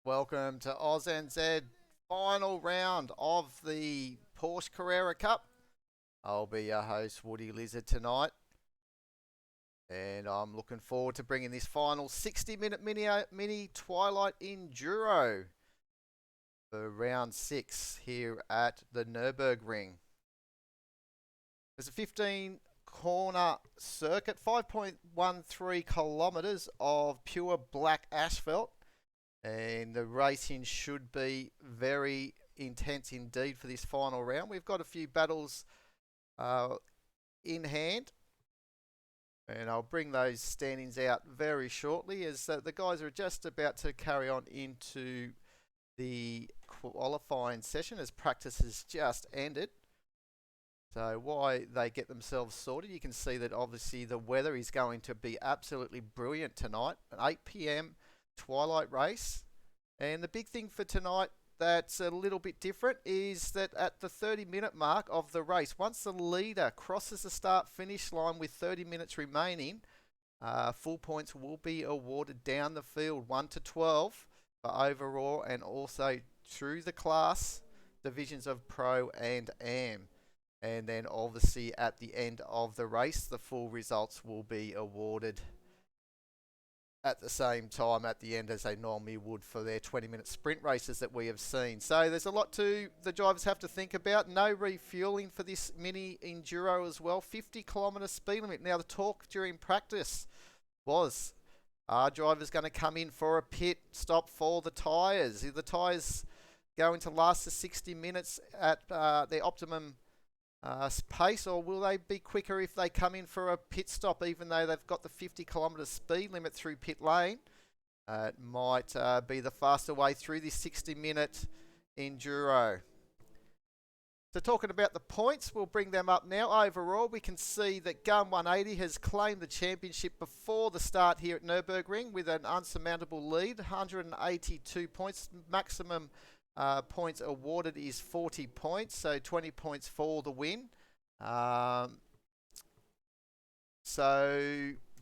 Welcome to ANZCRL final round of the Porsche Carrera Cup. I'll be your host, Woody Lizard, tonight. And I'm looking forward to bringing this final 60-minute mini Twilight Enduro for round 6 here at the Nurburgring. There's a 15 corner circuit, 5.13 kilometres of pure black asphalt. And the racing should be very intense indeed for this final round. We've got a few battles in hand, and I'll bring those standings out very shortly as the guys are just about to carry on into the qualifying session as practice has just ended. So while they get themselves sorted, you can see that obviously the weather is going to be absolutely brilliant tonight. An 8 p.m. Twilight race. And the big thing for tonight that's a little bit different is that at the 30-minute mark of the race, once the leader crosses the start-finish line with 30 minutes remaining, full points will be awarded down the field, 1 to 12 for overall, and also through the class divisions of Pro and Am. And then obviously at the end of the race, the full results will be awarded at the same time at the end as they normally would for their 20-minute sprint races that we have seen. So there's a lot the drivers have to think about. No refueling for this mini Enduro as well. 50-kilometre speed limit. Now the talk during practice was, are drivers going to come in for a pit stop for the tyres? Are the tyres going to last the 60 minutes at their optimum pace, or will they be quicker if they come in for a pit stop even though they've got the 50-kilometre speed limit through pit lane? It might be the faster way through this 60-minute Enduro. So talking about the points, we'll bring them up now. Overall, we can see that Gun 180 has claimed the championship before the start here at Nurburgring with an unsurmountable lead, 182 points. Maximum points awarded is 40 points, so 20 points for the win. So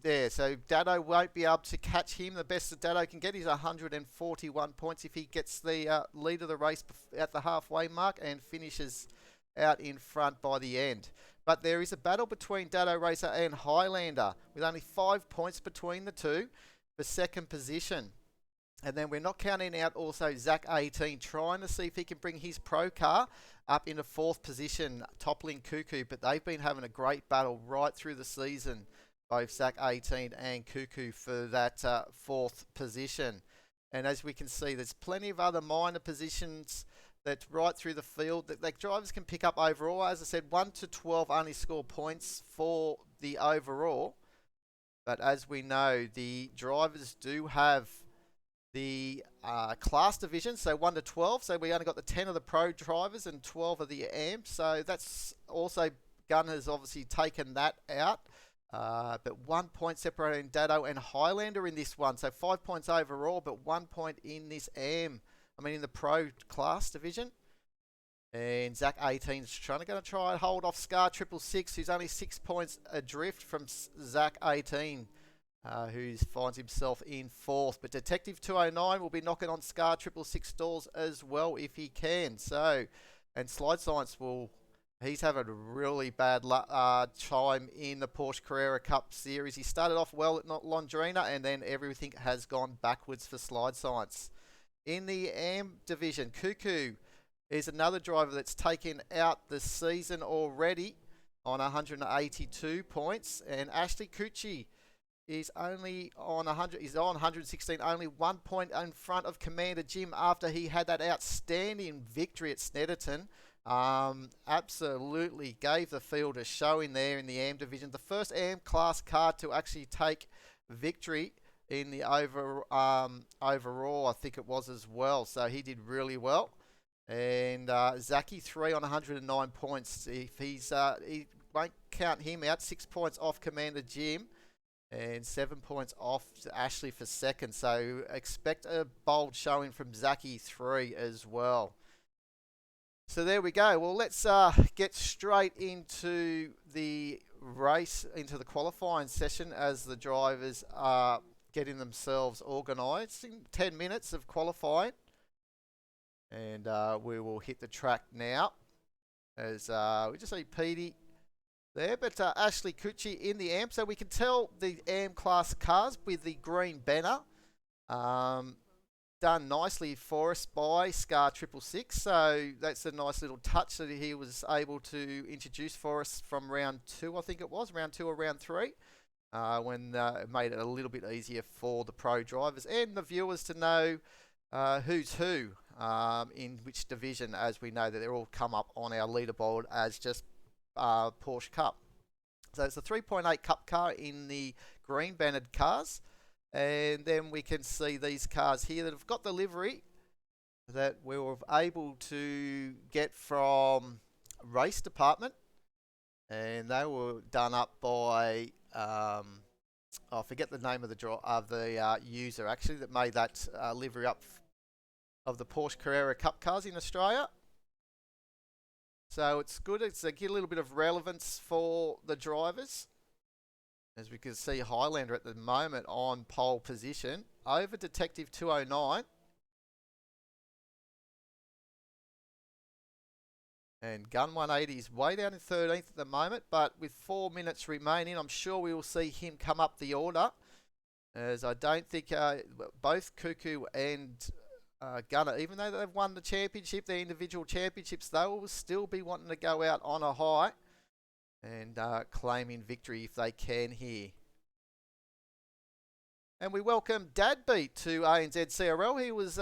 Dado won't be able to catch him. The best that Dado can get is 141 points if he gets the lead of the race at the halfway mark and finishes out in front by the end. But there is a battle between Dado Racer and Highlander with only 5 points between the two for second position. And then we're not counting out also Zach 18, trying to see if he can bring his pro car up into 4th position, toppling Cuckoo. But they've been having a great battle right through the season, both Zach 18 and Cuckoo, for that 4th position. And as we can see, there's plenty of other minor positions that right through the field that drivers can pick up overall. As I said, 1 to 12 only score points for the overall. But as we know, the drivers do have the class division, so 1 to 12. So we only got the 10 of the pro drivers and 12 of the amps. So that's also, Gun has obviously taken that out. But 1 point separating Dado and Highlander in this one. So 5 points overall, but 1 point in this in the pro class division. And Zach 18 is going to try and hold off Scar 666, who's only 6 points adrift from Zach 18. Who finds himself in 4th. But Detective 209 will be knocking on Scar 666 doors as well if he can. So, and Slide Science he's having a really bad time in the Porsche Carrera Cup Series. He started off well at Londrina, and then everything has gone backwards for Slide Science. In the AM division, Cuckoo is another driver that's taken out the season already on 182 points. And Ashley Cucci is only on 100. He's on 116, only 1 point in front of Commander Jim after he had that outstanding victory at Snetterton. Absolutely gave the field a show in there in the AM division. The first AM class car to actually take victory in the overall, I think it was as well. So he did really well. And Zaki 3 on 109 points. If he won't count him out. 6 points off Commander Jim. And 7 points off to Ashley for second. So expect a bold showing from Zaki 3 as well. So there we go. Well, let's get straight into the race, into the qualifying session as the drivers are getting themselves organised in 10 minutes of qualifying. And we will hit the track now as we just see Petey there, but Ashley Cucci in the AM. So we can tell the AM class cars with the green banner done nicely for us by Scar 666. So that's a nice little touch that he was able to introduce for us from round 2, I think it was, round 2 or round 3. When it made it a little bit easier for the pro drivers and the viewers to know who's who in which division, as we know that they're all come up on our leaderboard as just Porsche Cup. So it's a 3.8 Cup car in the green bannered cars, and then we can see these cars here that have got the livery that we were able to get from race department, and they were done up by I forget the name of the user actually that made that livery up of the Porsche Carrera Cup cars in Australia. So it's good. It's get a little bit of relevance for the drivers. As we can see, Highlander at the moment on pole position over Detective 209. And Gun 180 is way down in 13th at the moment, but with 4 minutes remaining, I'm sure we will see him come up the order. As I don't think both Cuckoo and Gunner, even though they've won the championship, their individual championships, they will still be wanting to go out on a high and claiming victory if they can here. And we welcome Dadbeat to ANZCRL. He was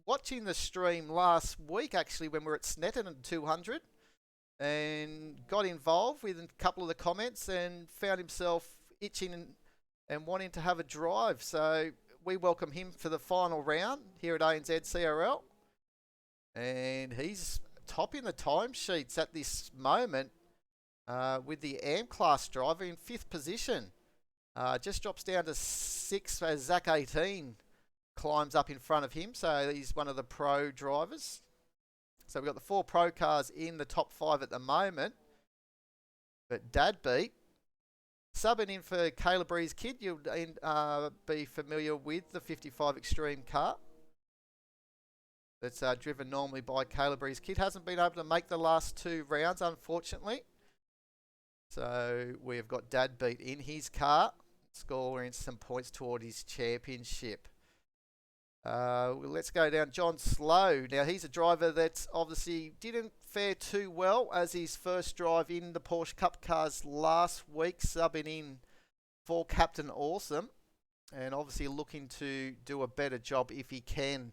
watching the stream last week, actually, when we were at Snetterton 200, and got involved with a couple of the comments and found himself itching and wanting to have a drive. So we welcome him for the final round here at ANZCRL. And he's topping the timesheets at this moment with the AM class driver in 5th position. Just drops down to 6th as Zach 18 climbs up in front of him. So he's one of the pro drivers. So we've got the 4 pro cars in the top 5 at the moment. But Dadbeat, subbing in for Caleb Ree's kid, you'll be familiar with the 55 Extreme car. That's driven normally by Caleb Ree's kid. Hasn't been able to make the last 2 rounds, unfortunately. So we've got Dadbeat in his car, scoring some points toward his championship. Let's go down John Slow. Now, he's a driver that obviously didn't fare too well as his first drive in the Porsche Cup cars last week, subbing in for Captain Awesome, and obviously looking to do a better job if he can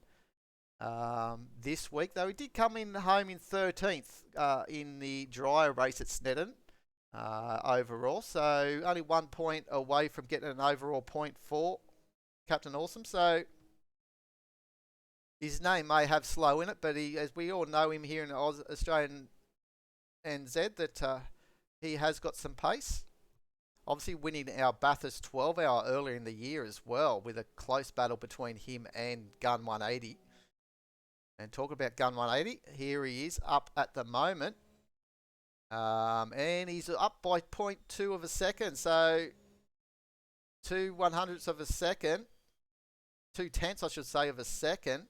this week. Though he did come in home in 13th in the dryer race at Snedden overall, so only 1 point away from getting an overall point for Captain Awesome. So his name may have Slow in it, but he, as we all know him here in Australian NZ, that he has got some pace. Obviously winning our Bathurst 12 hour earlier in the year as well, with a close battle between him and Gun 180. And talk about Gun 180, here he is up at the moment. And he's up by 0.2 of a second, so 2/100ths of a second, 2/10 I should say of a second.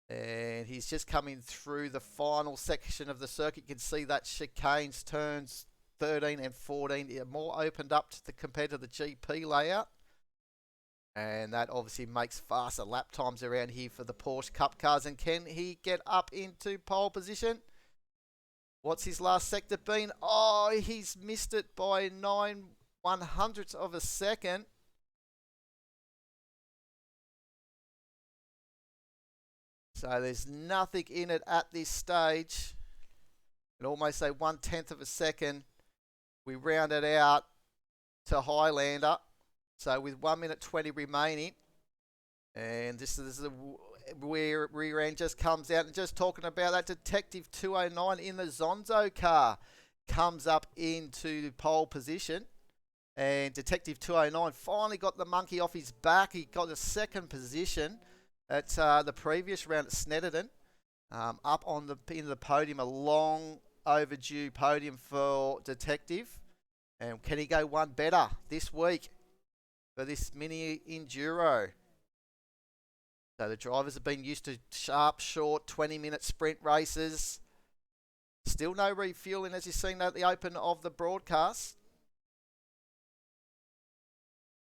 And he's just coming through the final section of the circuit. You can see that chicanes turns 13 and 14 are more opened up compared to the GP layout. And that obviously makes faster lap times around here for the Porsche Cup cars. And can he get up into pole position? What's his last sector been? Oh, he's missed it by 9/100ths of a second. So there's nothing in it at this stage. I'd almost say 1/10 of a second. We round it out to Highlander. So with 1 minute 20 remaining. And this is where rear end just comes out. And just talking about that, Detective 209 in the Zonzo car comes up into pole position. And Detective 209 finally got the monkey off his back. He got a 2nd position at the previous round at Snetterton, up on in the podium, a long overdue podium for Detective. And can he go one better this week? for this mini Enduro. So the drivers have been used to sharp, short, 20-minute sprint races. Still no refueling, as you've seen at the open of the broadcast.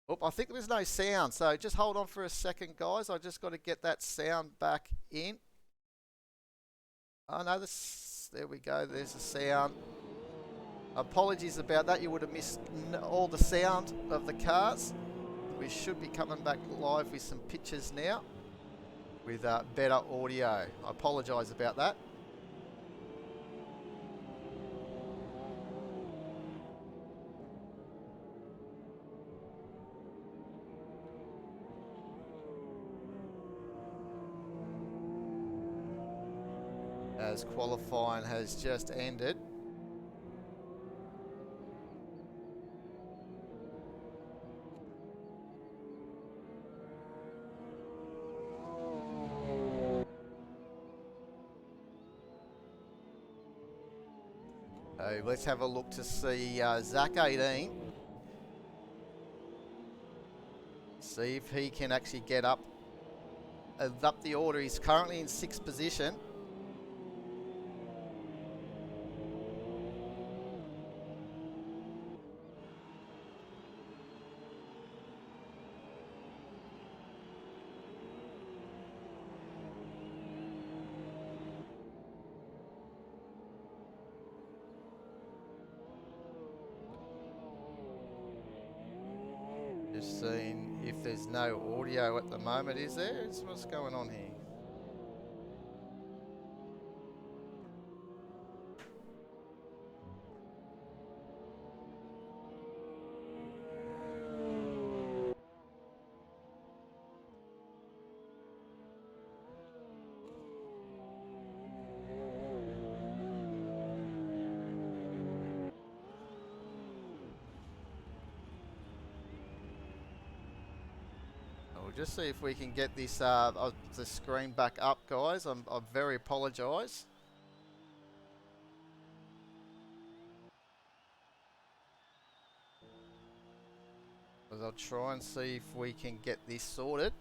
Oh, I think there's no sound, so just hold on for a second, guys. I just got to get that sound back in. Oh, no, there we go. There's the sound. Apologies about that. You would have missed all the sound of the cars. We should be coming back live with some pictures now with better audio. I apologise about that. As qualifying has just ended. So let's have a look to see Zach 18. See if he can actually get up the order. He's currently in 6th position. Just seeing if there's no audio at the moment, is there? What's going on here? We'll just see if we can get this the screen back up, guys. I very apologise. But I'll try and see if we can get this sorted.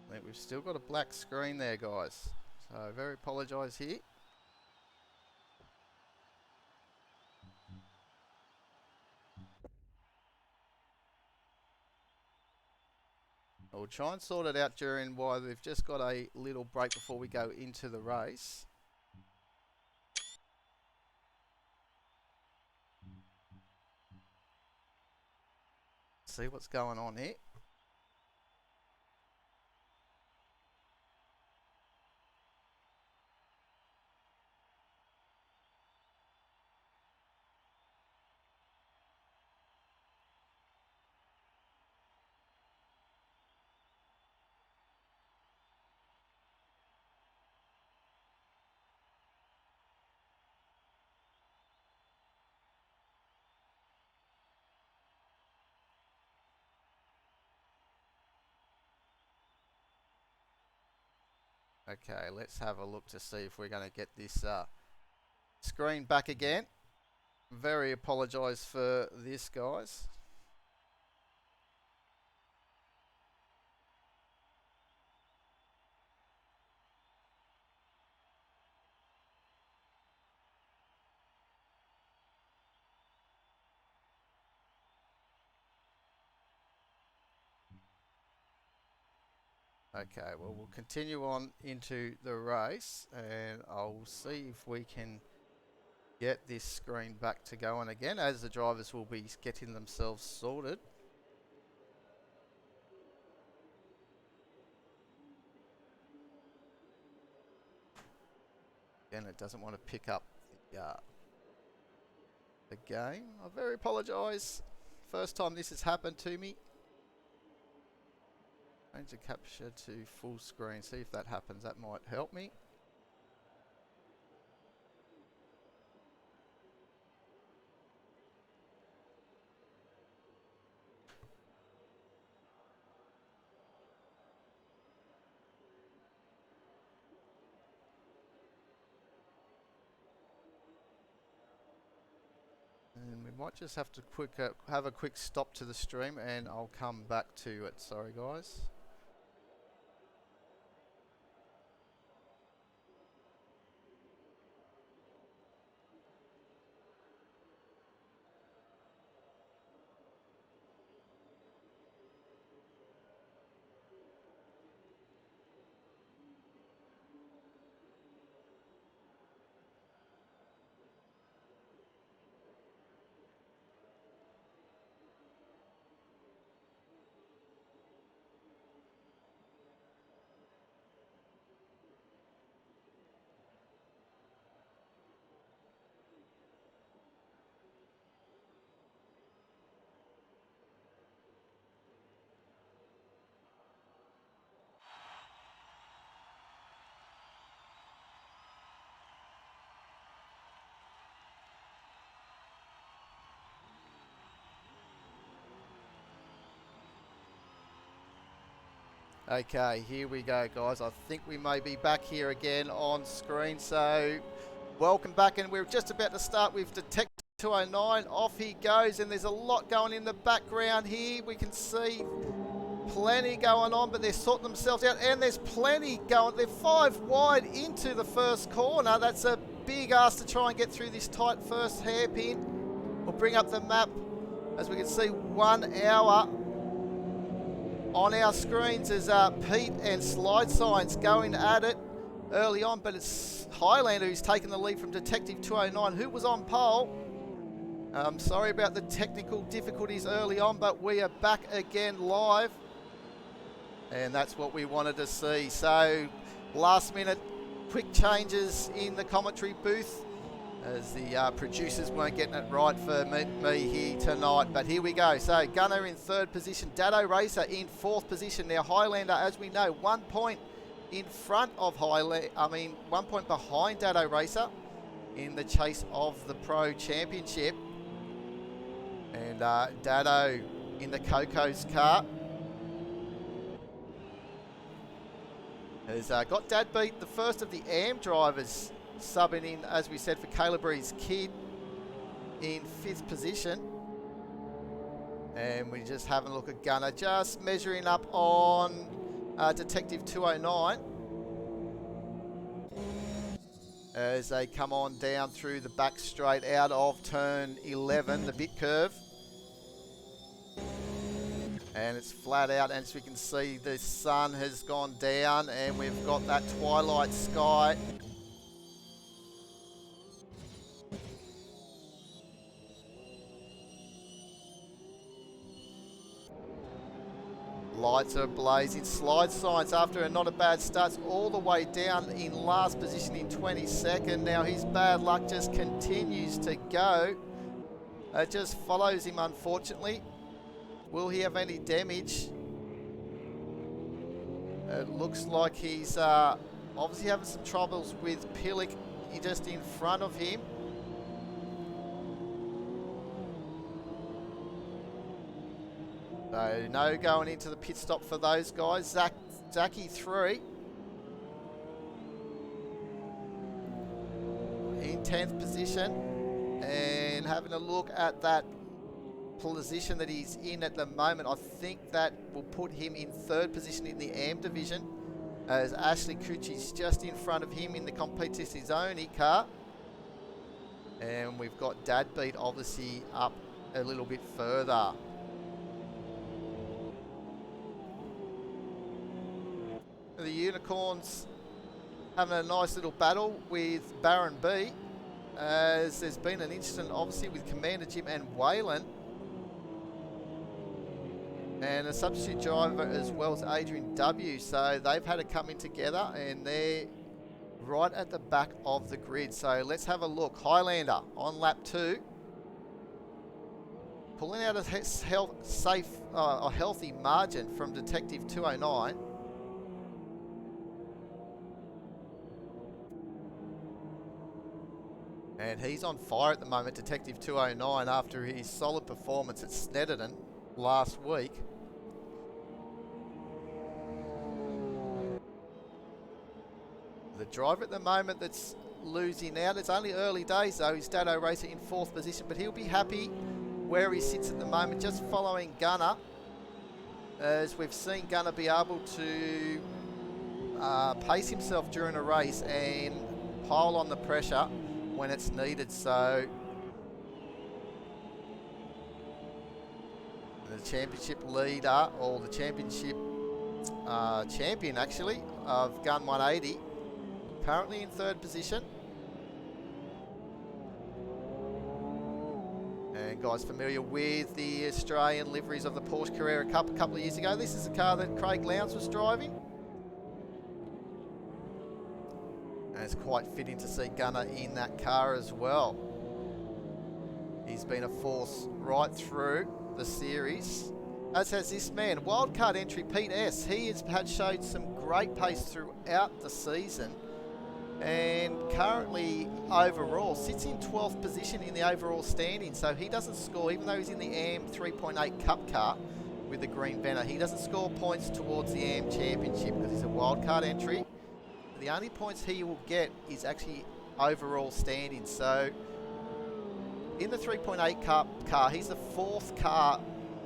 I think we've still got a black screen there, guys. So I very apologise here. We'll try and sort it out during while we've just got a little break before we go into the race. See what's going on here. Okay, let's have a look to see if we're going to get this screen back again. Very apologise for this, guys. Okay, well, we'll continue on into the race and I'll see if we can get this screen back to going again as the drivers will be getting themselves sorted. Again, it doesn't want to pick up the game. I very apologise. First time this has happened to me. Change the capture to full screen. See if that happens. That might help me. And we might just have to have a quick stop to the stream, and I'll come back to it. Sorry, guys. Okay, here we go, guys. I think we may be back here again on screen. So, welcome back, and we're just about to start with Detective 209. Off he goes, and there's a lot going in the background here. We can see plenty going on, but they're sorting themselves out, and there's plenty going. They're 5 wide into the first corner. That's a big ask to try and get through this tight first hairpin. We'll bring up the map. As we can see, 1 hour on our screens is Pete and Slide Signs going at it early on, but it's Highlander who's taken the lead from Detective 209, who was on pole. Sorry about the technical difficulties early on, but we are back again live, and that's what we wanted to see. So, last minute quick changes in the commentary booth, as the producers weren't getting it right for me here tonight. But here we go. So Gunner in 3rd position, Dado Racer in 4th position. Now Highlander, as we know, 1 point in front of 1 point behind Dado Racer in the chase of the Pro Championship. And Dado in the Coco's car has got Dad beat, the first of the AM drivers, subbing in, as we said, for Calibre's kid in 5th position. And we're just having a look at Gunner, just measuring up on Detective 209 as they come on down through the back straight out of turn 11, the bit curve. And it's flat out, and as we can see, the sun has gone down, and we've got that twilight sky. Lights are blazing. Slide Signs, after a not a bad start, all the way down in last position in 22nd. Now his bad luck just continues to go. It just follows him, unfortunately. Will he have any damage? It looks like he's obviously having some troubles with Pillick just in front of him. So no going into the pit stop for those guys. Zachy 3 in 10th position, and having a look at that position that he's in at the moment, I think that will put him in 3rd position in the AM division, as Ashley Cucci's just in front of him in the Competizione car. And we've got Dad Beat obviously up a little bit further. The Unicorns having a nice little battle with Baron B, as there's been an incident obviously with Commander Jim and Waylon, and a substitute driver as well as Adrian W. So they've had to come in together, and they're right at the back of the grid. So let's have a look. Highlander on lap 2, pulling out a healthy margin from Detective 209. And he's on fire at the moment, Detective 209, after his solid performance at Snedden last week. The driver at the moment that's losing out. It's only early days though. His Dado Racer in 4th position, but he'll be happy where he sits at the moment, just following Gunner. As we've seen Gunner be able to pace himself during a race and pile on the pressure when it's needed. So the championship leader, or the championship champion actually, of Gun 180, currently in 3rd position. And guys familiar with the Australian liveries of the Porsche Carrera Cup a couple of years ago, this is a car that Craig Lowndes was driving. And it's quite fitting to see Gunner in that car as well. He's been a force right through the series, as has this man. Wildcard entry Pete S. He has showed some great pace throughout the season, and currently overall sits in 12th position in the overall standing. So he doesn't score, even though he's in the AM 3.8 Cup car with the green banner, he doesn't score points towards the AM Championship because he's a wildcard entry. The only points he will get is actually overall standing. So in the 3.8 Cup car, he's the 4th car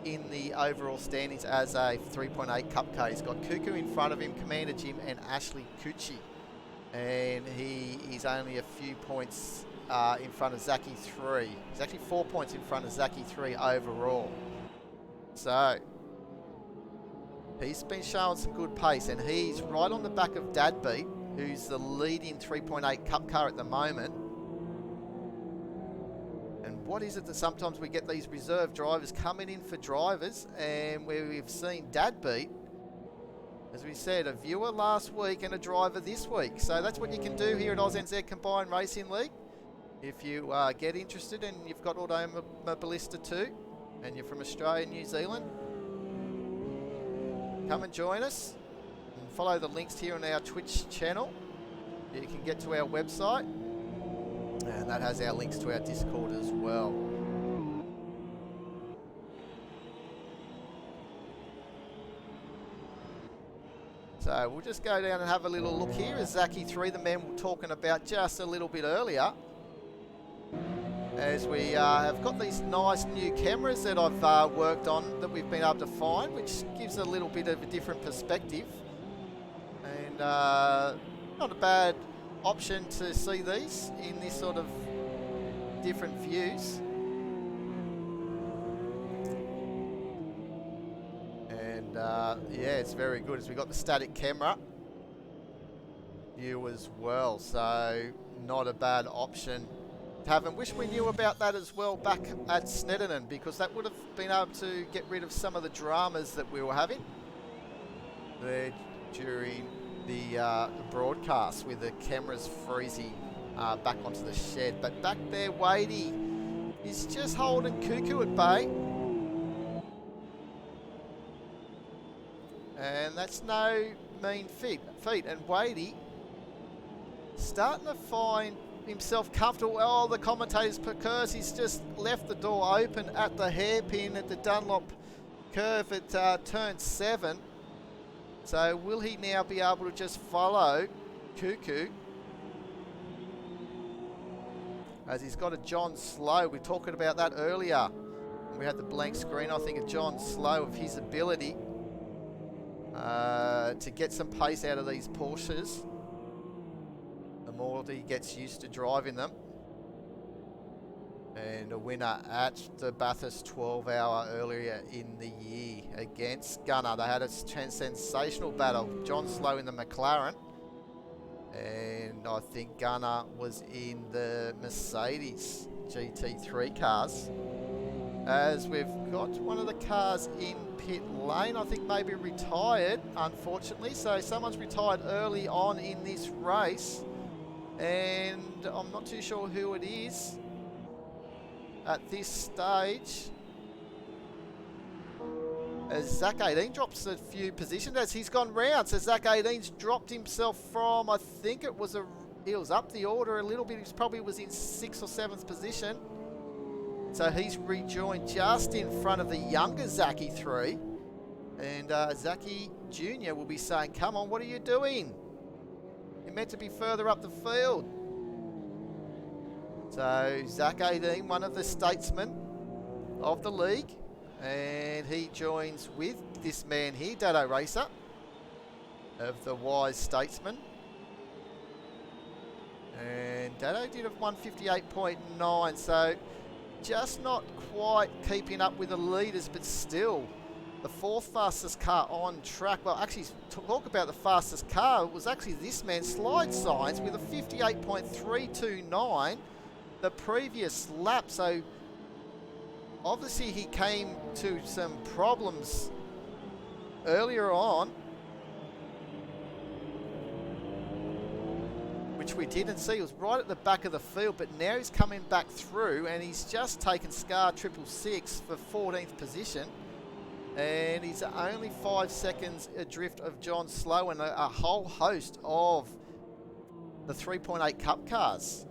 in the overall standings as a 3.8 Cup car. He's got Cuckoo in front of him, Commander Jim and Ashley Cucci. And he is only a few points in front of Zaki 3. He's actually 4 points in front of Zaki 3 overall. So he's been showing some good pace, and he's right on the back of Dadbeat, who's the leading 3.8 Cup car at the moment. And what is it that sometimes we get these reserve drivers coming in for drivers, and where we've seen Dadbeat, as we said, a viewer last week and a driver this week. So that's what you can do here at ANZCRL Combined Racing League. If you get interested and you've got Automobilista too, and you're from Australia and New Zealand, come and join us and follow the links here on our Twitch channel. You can get to our website, and that has our links to our Discord as well. So we'll just go down and have a little look here as Zaki 3, the man we were talking about just a little bit earlier. As we have got these nice new cameras that I've worked on that we've been able to find, which gives a little bit of a different perspective. And not a bad option to see these in this sort of different views. And yeah, it's very good as we got the static camera view as well, so not a bad option to have. And wish we knew about that as well back at Snedden, because that would have been able to get rid of some of the dramas that we were having there during the broadcast with the cameras freezing back onto the shed. But back there, Wadey is just holding Cuckoo at bay. And that's no mean feat. And Wadey starting to find himself comfortable. Oh, the commentators curse. He's just left the door open at the hairpin at the Dunlop curve at turn 7. So will he now be able to just follow Cuckoo? As he's got a John Slow. We were talking about that earlier. We had the blank screen, I think, of John Slow, of his ability to get some pace out of these Porsches. The more he gets used to driving them. And a winner at the Bathurst 12-hour earlier in the year against Gunner. They had a sensational battle. John Slow in the McLaren. And I think Gunner was in the Mercedes GT3 cars. As we've got one of the cars in pit lane, I think maybe retired, unfortunately. So someone's retired early on in this race. And I'm not too sure who it is at this stage. As Zach 18 drops a few positions as he's gone round. So Zach 18's dropped himself from, I think it was he was up the order a little bit. He probably was in 6th or 7th position. So he's rejoined just in front of the younger Zaki 3. And Zaki Jr. will be saying, come on, what are you doing? You're meant to be further up the field. So Zach 18, one of the statesmen of the league, and he joins with this man here, Dado Racer, of the Wise Statesman. And Dado did a 158.9, so just not quite keeping up with the leaders, but still the fourth fastest car on track. Well, actually, to talk about the fastest car, it was actually this man, Slide Science, with a 58.329 the previous lap. So obviously he came to some problems earlier on, which we didn't see. It was right at the back of the field, but now he's coming back through and he's just taken Scar 666 for 14th position. And he's only 5 seconds adrift of John Slow and a whole host of the 3.8 Cup cars.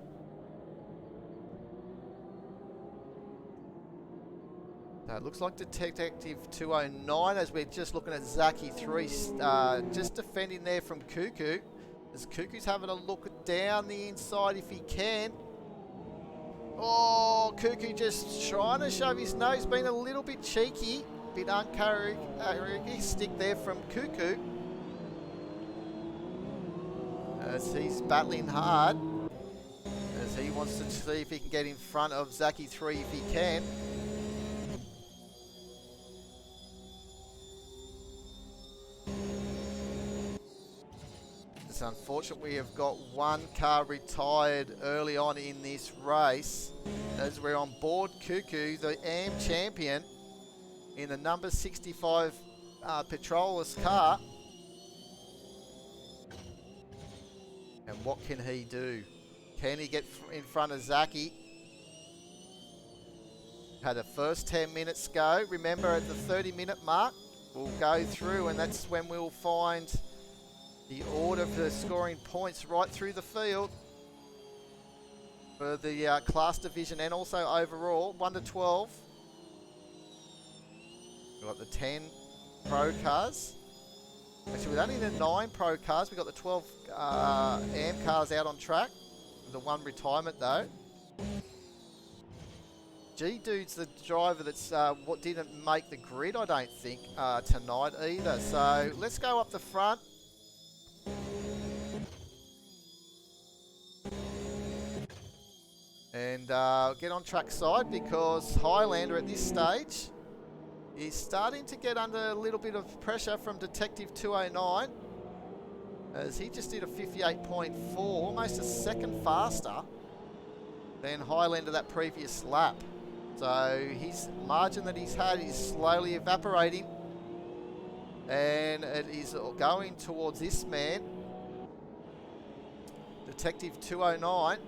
So it looks like Detective 209 as we're just looking at Zaki 3 just defending there from Cuckoo. As Cuckoo's having a look down the inside if he can. Oh, Cuckoo just trying to shove his nose, being a little bit cheeky. Bit uncharacteristic there from Cuckoo. As he's battling hard. As he wants to see if he can get in front of Zaki 3 if he can. It's unfortunate we have got one car retired early on in this race, as we're on board Cuckoo, the AM champion, in the number 65 Petrolus car. And what can he do? Can he get in front of Zaki? Had the first 10 minutes go. Remember, at the 30-minute mark, we'll go through, and that's when we'll find the order for scoring points right through the field for the class division and also overall, 1 to 12. We've got the 10 pro cars. Actually, with only the 9 pro cars, we've got the 12 AM cars out on track. The one retirement though. G-Dude's the driver that's what didn't make the grid, I don't think, tonight either. So let's go up the front. And get on track side, because Highlander at this stage is starting to get under a little bit of pressure from Detective 209, as he just did a 58.4, almost a second faster than Highlander that previous lap. So his margin that he's had is slowly evaporating, and it is going towards this man, Detective 209.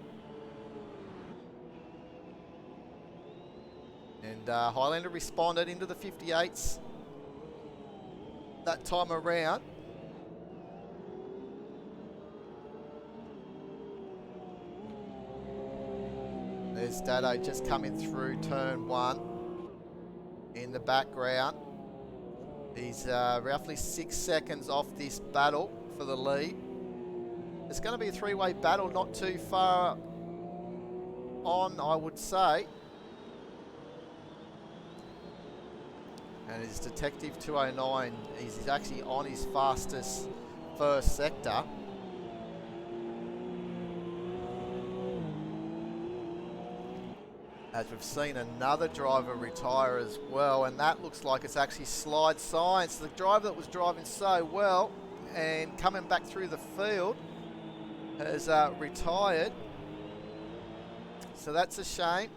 And Highlander responded into the 58s that time around. There's Dado just coming through turn 1 in the background. He's roughly 6 seconds off this battle for the lead. It's going to be a 3-way battle, not too far on, I would say. And it's Detective 209. He's actually on his fastest first sector. As we've seen another driver retire as well, and that looks like it's actually Slide Science, the driver that was driving so well and coming back through the field has retired. So that's a shame.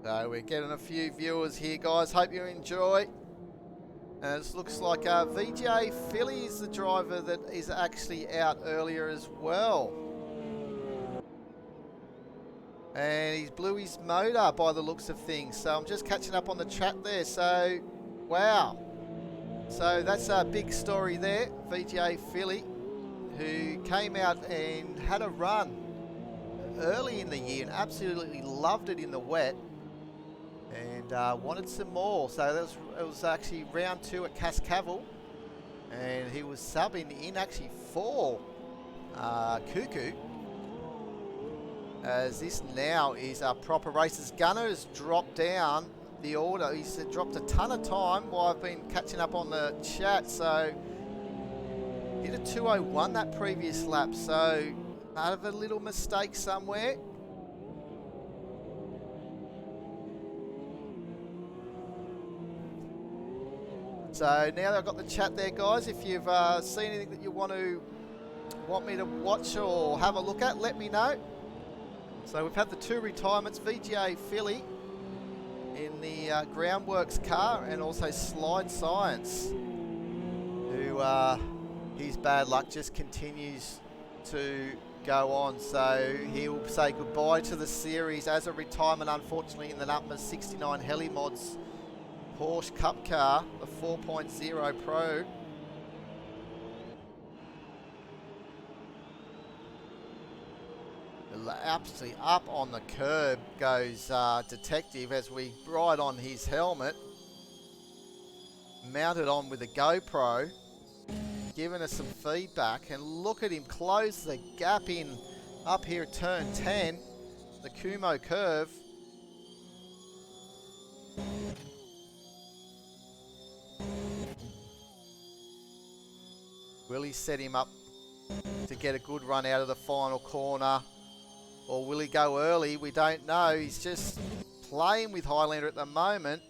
So we're getting a few viewers here, guys. Hope you enjoy. And it looks like VJ Philly is the driver that is actually out earlier as well. And he blew his motor by the looks of things. So I'm just catching up on the chat there. So, wow. So that's a big story there. VJ Philly, who came out and had a run early in the year and absolutely loved it in the wet, and wanted some more. So it was actually round 2 at Cascavel, and he was subbing in actually for Cuckoo, as this now is a proper race. Gunner has dropped down the order. He's dropped a ton of time while I've been catching up on the chat. So did a 2:01 that previous lap, so might have a little mistake somewhere. So now that I've got the chat there, guys, if you've seen anything that you want me to watch or have a look at, let me know. So we've had the 2 retirements, VGA Philly in the Groundworks car, and also Slide Science, who his bad luck just continues to go on. So he'll say goodbye to the series as a retirement, unfortunately, in the number 69 Helimods Porsche Cup car, the 4.0 Pro. Absolutely up on the curb goes Detective as we ride on his helmet, mounted on with a GoPro, giving us some feedback, and look at him close the gap in up here at turn 10, the Kumo curve. Will he set him up to get a good run out of the final corner, or will he go early? We don't know. He's just playing with Highlander at the moment.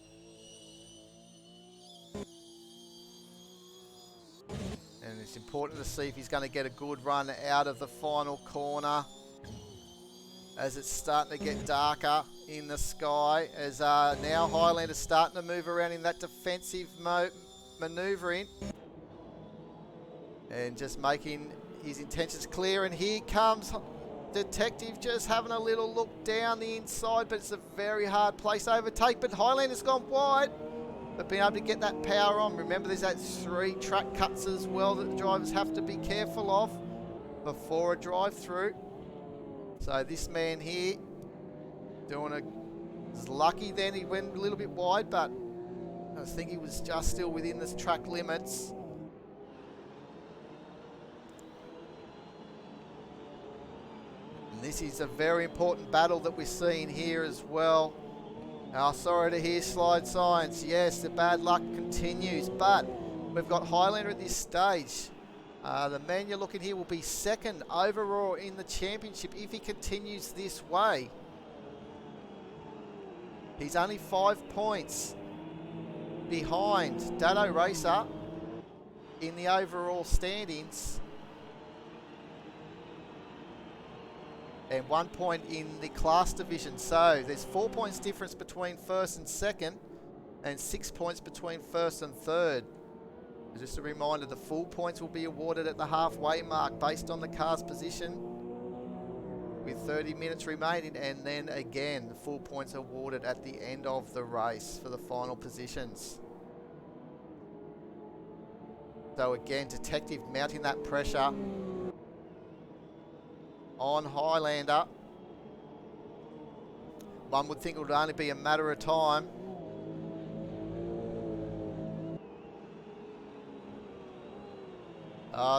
And it's important to see if he's going to get a good run out of the final corner, as it's starting to get darker in the sky, as now Highlander's starting to move around in that defensive manoeuvring and just making his intentions clear. And here comes Detective, just having a little look down the inside, but it's a very hard place to overtake. But Highlander's gone wide, but being able to get that power on. Remember, there's that 3 track cuts as well that the drivers have to be careful of before a drive through. So this man here is lucky then he went a little bit wide, but I think he was just still within the track limits. And this is a very important battle that we're seeing here as well. Now, sorry to hear Slide Science. Yes, the bad luck continues, but we've got Highlander at this stage. The man you're looking here will be 2nd overall in the championship if he continues this way. He's only 5 points behind Dado Racer in the overall standings, and 1 point in the class division. So there's 4 points difference between 1st and 2nd, and 6 points between 1st and 3rd. Just a reminder, the full points will be awarded at the halfway mark based on the car's position, with 30 minutes remaining, and then again the full points are awarded at the end of the race for the final positions. So again, Detective mounting that pressure on Highlander. One would think it would only be a matter of time.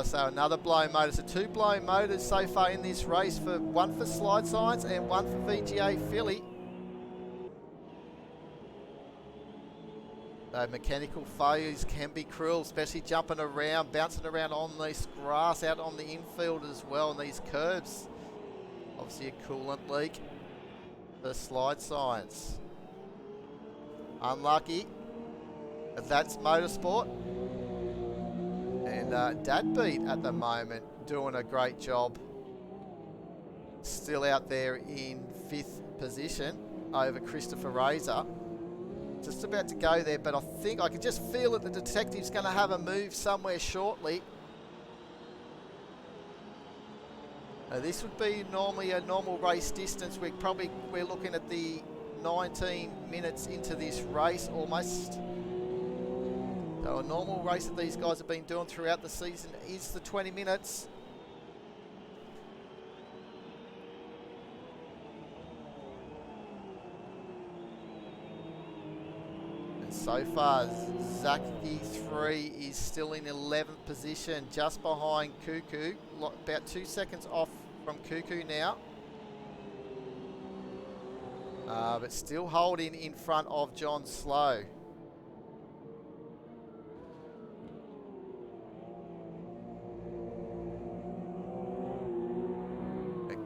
So another blown motor. So 2 blown motors so far in this race, one for Slide Science and one for VGA Philly. So mechanical failures can be cruel, especially jumping around, bouncing around on this grass out on the infield as well, and these curves. Obviously a coolant leak for Slide Science. Unlucky, but that's motorsport. And Dadbeat at the moment doing a great job. Still out there in 5th position over Christopher Razor. Just about to go there, but I can just feel that the Detective's going to have a move somewhere shortly. Now this would be normally a normal race distance. We're looking at the 19 minutes into this race almost. So a normal race that these guys have been doing throughout the season is the 20 minutes. So far, Zaki 3 is still in 11th position, just behind Cuckoo. About 2 seconds off from Cuckoo now. But still holding in front of John Slow.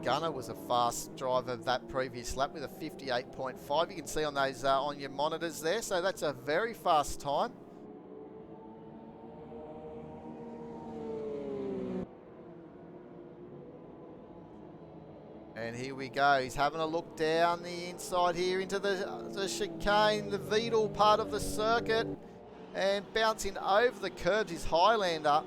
Gunner was a fast driver that previous lap with a 58.5. You can see on those on your monitors there. So that's a very fast time. And here we go. He's having a look down the inside here into the chicane, the Vidal part of the circuit, and bouncing over the curbs is Highlander.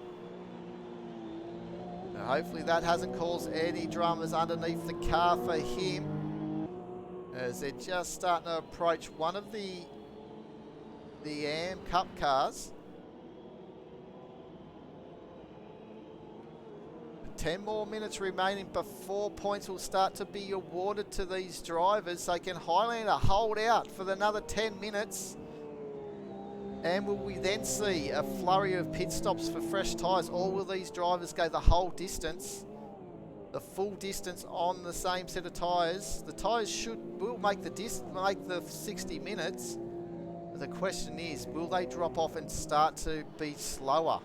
Hopefully that hasn't caused any dramas underneath the car for him, as they're just starting to approach one of the AM Cup cars. 10 more minutes remaining before points will start to be awarded to these drivers. So can Highlander hold out for another 10 minutes? And will we then see a flurry of pit stops for fresh tyres? Or will these drivers go the whole distance, the full distance on the same set of tyres? The tyres will make the 60 minutes. But the question is, will they drop off and start to be slower?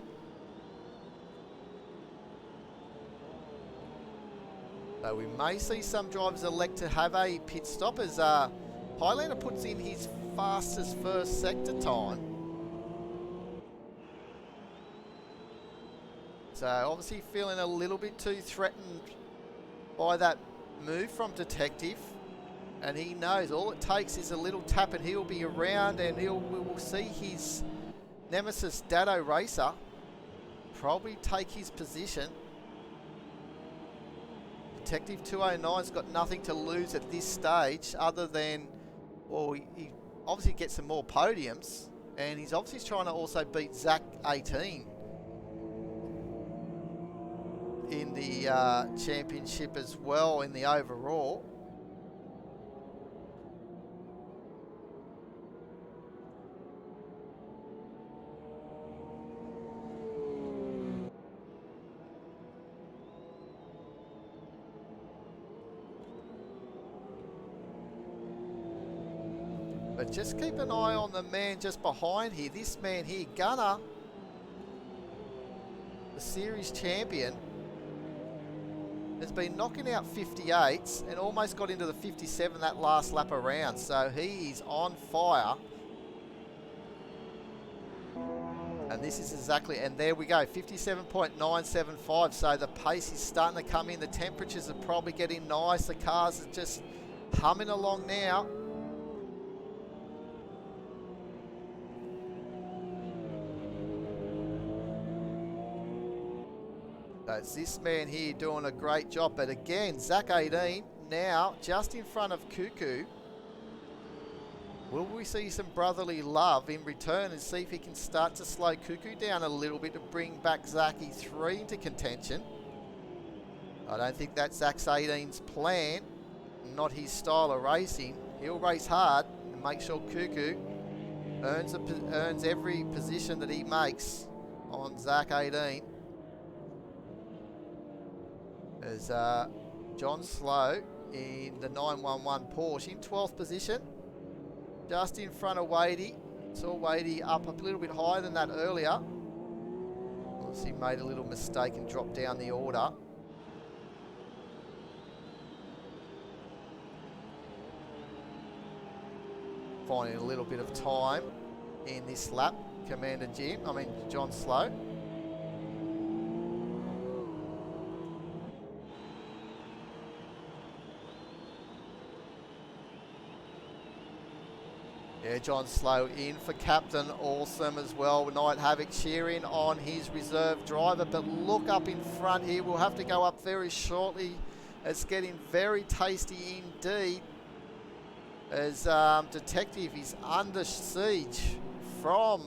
So we may see some drivers elect to have a pit stop as Highlander puts in his fastest first sector time. So obviously feeling a little bit too threatened by that move from Detective. And he knows all it takes is a little tap and he'll be around, and we will see his nemesis Dado Racer probably take his position. Detective 209's got nothing to lose at this stage other than, well, he obviously gets some more podiums, and he's obviously trying to also beat Zach 18 in the championship as well in the overall. But just keep an eye on the man just behind here. This man here, Gunner, the series champion, has been knocking out 58s and almost got into the 57 that last lap around. So he is on fire. And this is exactly, and there we go, 57.975. So the pace is starting to come in. The temperatures are probably getting nice. The cars are just humming along now. It's this man here doing a great job. But again, Zach 18 now just in front of Cuckoo. Will we see some brotherly love in return and see if he can start to slow Cuckoo down a little bit to bring back Zaki 3 into contention? I don't think that's Zach 18's plan, not his style of racing. He'll race hard and make sure Cuckoo earns every position that he makes on Zach 18. As John Slow in the 911 Porsche in 12th position, just in front of Wadey. Saw Wadey up a little bit higher than that earlier. Obviously made a little mistake and dropped down the order. Finding a little bit of time in this lap, John Slow. Yeah, John Slow in for Captain Awesome as well. Night Havoc cheering on his reserve driver. But look up in front here. We'll have to go up very shortly. It's getting very tasty indeed. As Detective is under siege from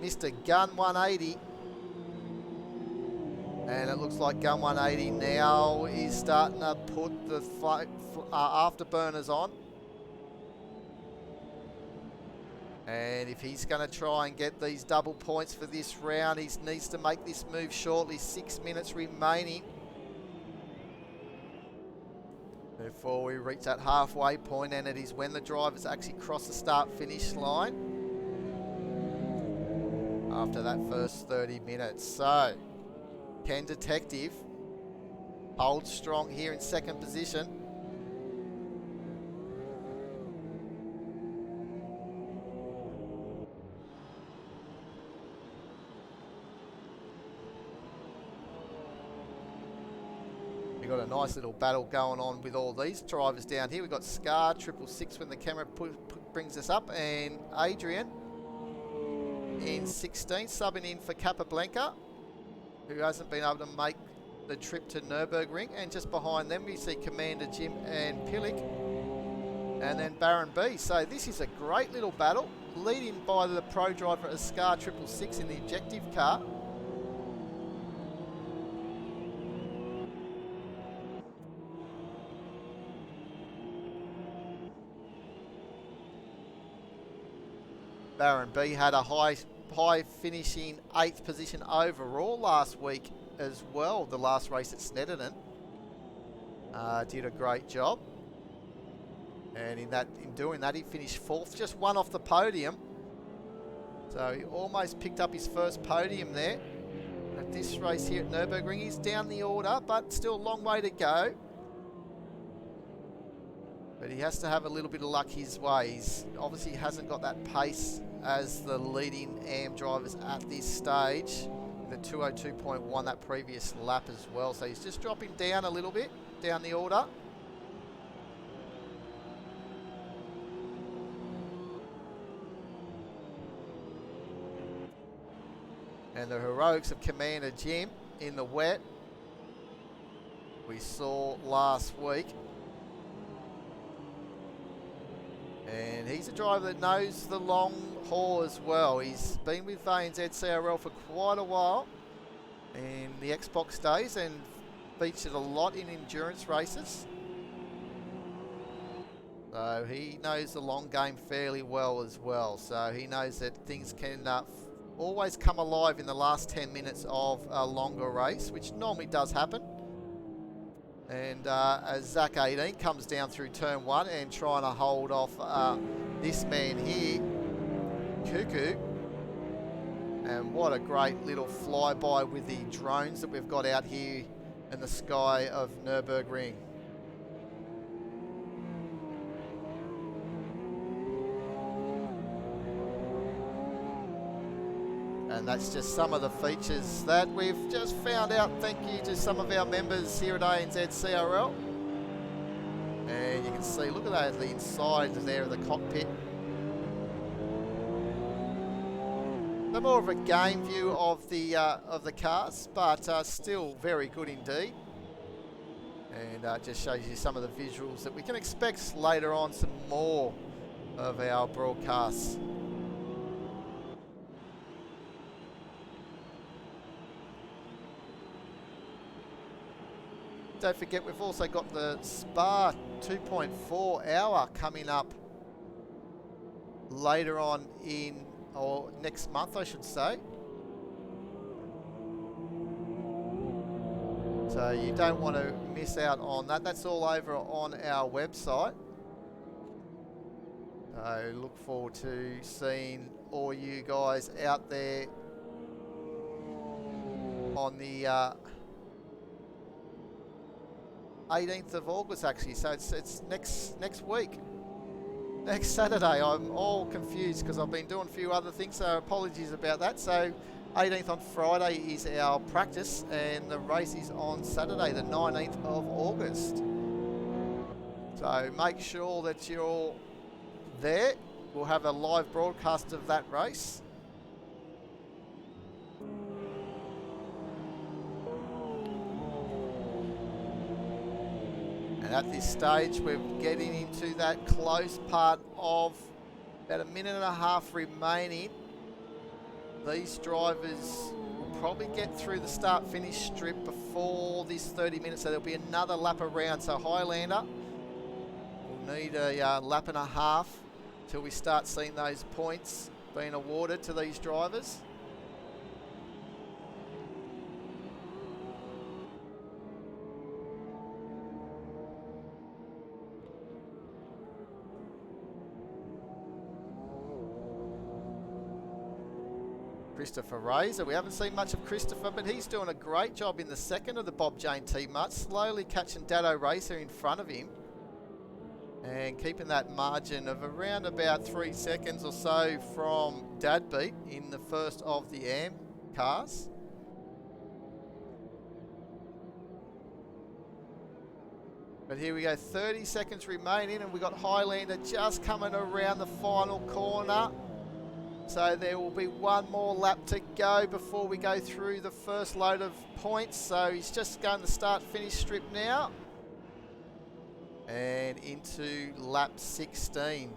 Mr. Gun 180. And it looks like Gun 180 now is starting to put the afterburners on. And if he's going to try and get these double points for this round, he needs to make this move shortly. 6 minutes remaining before we reach that halfway point, and it is when the drivers actually cross the start-finish line after that first 30 minutes. So, can Detective hold strong here in second position? We've got a nice little battle going on with all these drivers down here. We've got Scar, 666 when the camera brings us up, and Adrian in 16th, subbing in for Capablanca, who hasn't been able to make the trip to Nurburgring. And just behind them we see Commander Jim and Pillick, and then Baron B. So this is a great little battle, leading by the pro driver of Scar 666 in the objective car. Baron B had a high finishing 8th position overall last week as well, the last race at Snetterton. Did a great job. And in doing that, he finished 4th, just one off the podium. So he almost picked up his first podium there. At this race here at Nurburgring, he's down the order, but still a long way to go. But he has to have a little bit of luck his way. He's obviously hasn't got that pace as the leading AM drivers at this stage. The 202.1 that previous lap as well. So he's just dropping down a little bit, down the order. And the heroics of Commander Jim in the wet we saw last week. And he's a driver that knows the long haul as well. He's been with ANZCRL for quite a while in the Xbox days and featured a lot in endurance races. So he knows the long game fairly well as well. So he knows that things can always come alive in the last 10 minutes of a longer race, which normally does happen. And as Zach 18 comes down through turn 1 and trying to hold off this man here, Cuckoo. And what a great little flyby with the drones that we've got out here in the sky of Nurburgring. And that's just some of the features that we've just found out. Thank you to some of our members here at ANZCRL. And you can see, look at that, the inside there of the cockpit. So more of a game view of the cars, but still very good indeed. And just shows you some of the visuals that we can expect later on, some more of our broadcasts. Don't forget, we've also got the Spa 2.4 hour coming up later on or next month, I should say. So you don't want to miss out on that. That's all over on our website. So look forward to seeing all you guys out there on the 18th of August actually, so it's next week, next Saturday. I'm all confused because I've been doing a few other things, so apologies about that. So 18th on Friday is our practice, and the race is on Saturday the 19th of August. So make sure that you're all there. We'll have a live broadcast of that race. And at this stage, we're getting into that close part of about a minute and a half remaining. These drivers will probably get through the start-finish strip before this 30 minutes, so there'll be another lap around. So Highlander will need a lap and a half till we start seeing those points being awarded to these drivers. Christopher Razor. We haven't seen much of Christopher, but he's doing a great job in the second of the Bob Jane team-up, slowly catching Dado Racer in front of him and keeping that margin of around about 3 seconds or so from Dadbeat in the first of the AM cars. But here we go, 30 seconds remaining, and we've got Highlander just coming around the final corner. So there will be one more lap to go before we go through the first load of points. So he's just going to start-finish strip now. And into lap 16.